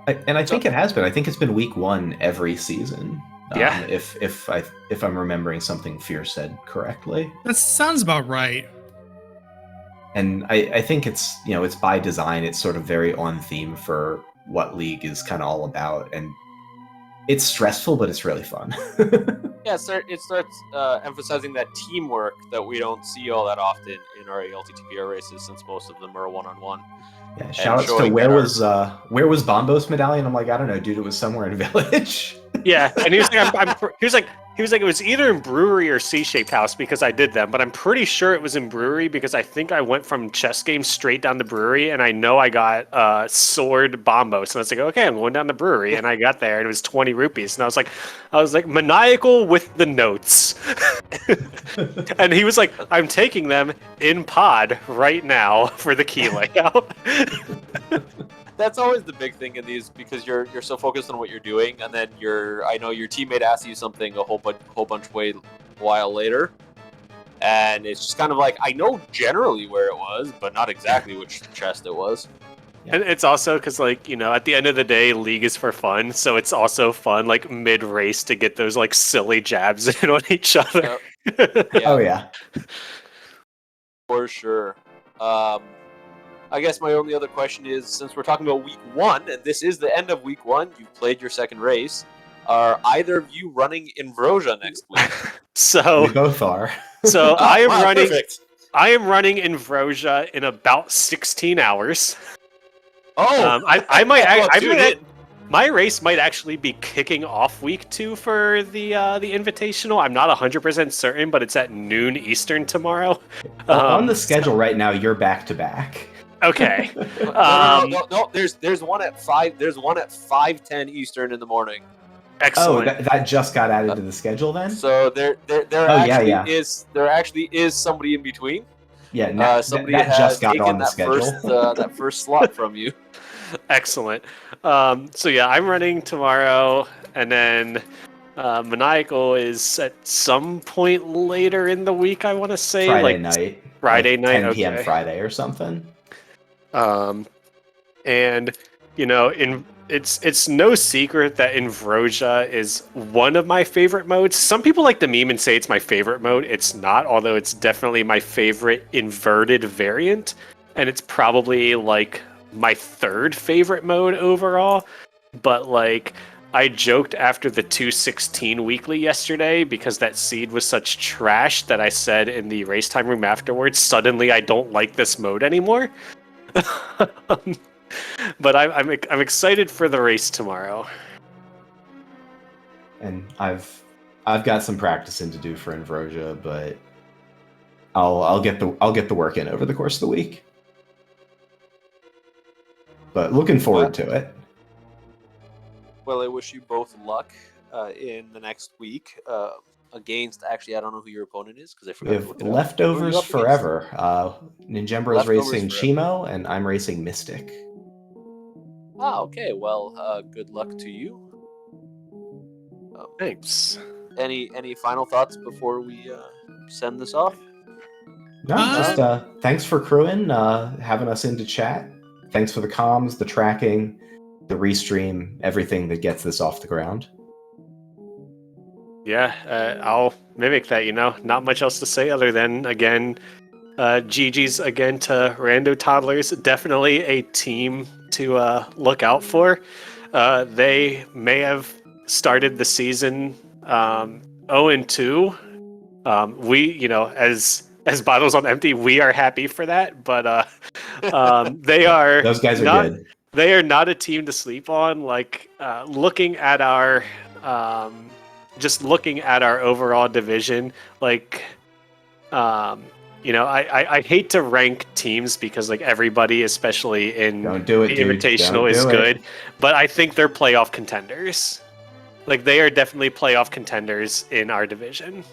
I think it has been. I think it's been week 1 every season. Yeah. If I'm remembering something Fear said correctly. That sounds about right. And I think it's it's by design. It's sort of very on theme for what League is kind of all about, and it's stressful, but it's really fun. Yeah, it starts emphasizing that teamwork that we don't see all that often in our ALTTPR races, since most of them are one-on-one. Yeah, shout outs to where was Bombos medallion? I'm like, I don't know, dude. It was somewhere in Village. Yeah, and he was like, he was like, it was either in Brewery or C-shaped house because I did them, but I'm pretty sure it was in Brewery because I think I went from chess game straight down to Brewery, and I know I got sword Bombos, and I was like, okay, I'm going down to Brewery, and I got there, and it was 20 rupees, and I was like maniacal with the notes, and he was like, I'm taking them in pod right now for the key layout. That's always the big thing in these, because you're so focused on what you're doing, and then I know your teammate asks you something a whole bunch while later, and it's just kind of like, I know generally where it was, but not exactly which chest it was. Yeah. And it's also because, like, at the end of the day, League is for fun, so it's also fun, like, mid-race to get those, like, silly jabs in on each other. Yep. Yeah. Oh, yeah. For sure. I guess my only other question is, since we're talking about week 1, and this is the end of week 1, you've played your second race, are either of you running Invrosia next week? We both are. So I am running. Perfect. I am running Invrosia in about 16 hours. Oh, my race might actually be kicking off week 2 for the Invitational. I'm not 100% certain, but it's at noon Eastern tomorrow. On the schedule right now, you're back to back. Okay. No. There's one at 5. There's one at 5:10 Eastern in the morning. Excellent. Oh, that just got added to the schedule then. So there actually is somebody in between. Yeah, now, somebody that has just got taken on the schedule. that first slot from you. Excellent. So yeah, I'm running tomorrow, and then Maniacal is at some point later in the week. I want to say Friday like night. Friday like night. 10 p.m. Okay. Friday or something. And it's no secret that Invrosia is one of my favorite modes. Some people like to meme and say it's my favorite mode. It's not, although it's definitely my favorite inverted variant, and it's probably like my third favorite mode overall. But like, I joked after the 216 weekly yesterday because that seed was such trash that I said in the race time room afterwards, suddenly I don't like this mode anymore. But I'm excited for the race tomorrow. And I've got some practicing to do for Invrosia, but I'll get the work in over the course of the week. But looking forward to it. Well, I wish you both luck in the next week against. Actually, I don't know who your opponent is because I We forgot to have look it up. Who are leftovers you up against? forever. Ninjembro's Leftovers racing forever. Chimo, and I'm racing Mystic. Ah, okay. Well, good luck to you. Thanks. Any final thoughts before we send this off? No, just thanks for crewing, having us into chat. Thanks for the comms, the tracking, the restream, everything that gets this off the ground. Yeah, I'll mimic that. Not much else to say other than again, GG's again to Rando Toddlers. Definitely a team to look out for. They may have started the season 0-2. We, as bottles on empty, we are happy for that. But they are Those guys are not. good. They are not a team to sleep on. Like looking at our, just looking at our overall division, like. I hate to rank teams because like everybody, especially in Don't do it, the dude. Invitational, Don't is do good. it. But I think they're playoff contenders. Like they are definitely playoff contenders in our division.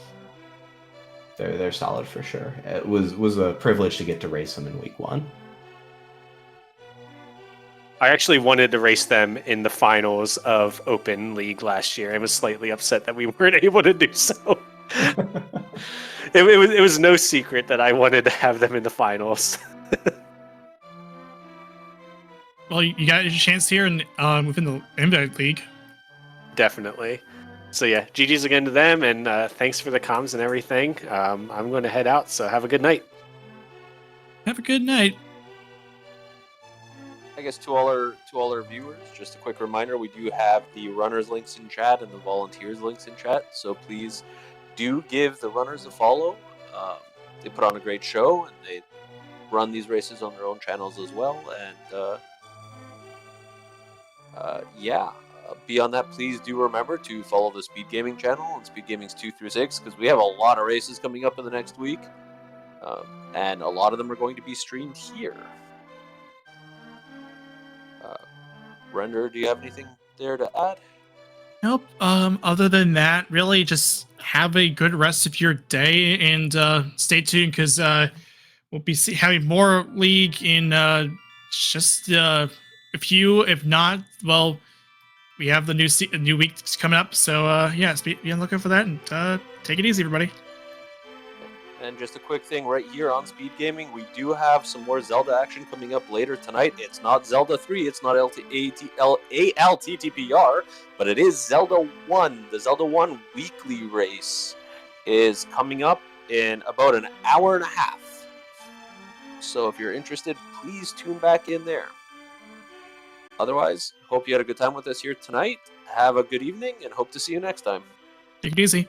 They're solid for sure. It was a privilege to get to race them in week 1. I actually wanted to race them in the finals of Open League last year. I was slightly upset that we weren't able to do so. It was no secret that I wanted to have them in the finals. Well, you got your chance here in within the Invite League. Definitely. So yeah, GG's again to them, and thanks for the comms and everything. I'm going to head out, so have a good night. Have a good night. I guess to all our viewers, just a quick reminder: we do have the runners links in chat and the volunteers links in chat. So please do give the runners a follow. They put on a great show, and they run these races on their own channels as well. And beyond that, please do remember to follow the SpeedGaming channel and SpeedGaming's 2 through 6 because we have a lot of races coming up in the next week, and a lot of them are going to be streamed here. Render, do you have anything there to add? Nope. Other than that, really just have a good rest of your day and stay tuned because we'll be having more league in just a few. If not, well, we have the new week coming up. So yeah, be on the lookout for that and take it easy, everybody. And just a quick thing right here on Speed Gaming, we do have some more Zelda action coming up later tonight. It's not Zelda 3, it's not ALTTPR, but it is Zelda 1. The Zelda 1 weekly race is coming up in about an hour and a half. So if you're interested, please tune back in there. Otherwise, hope you had a good time with us here tonight. Have a good evening and hope to see you next time. Take it easy.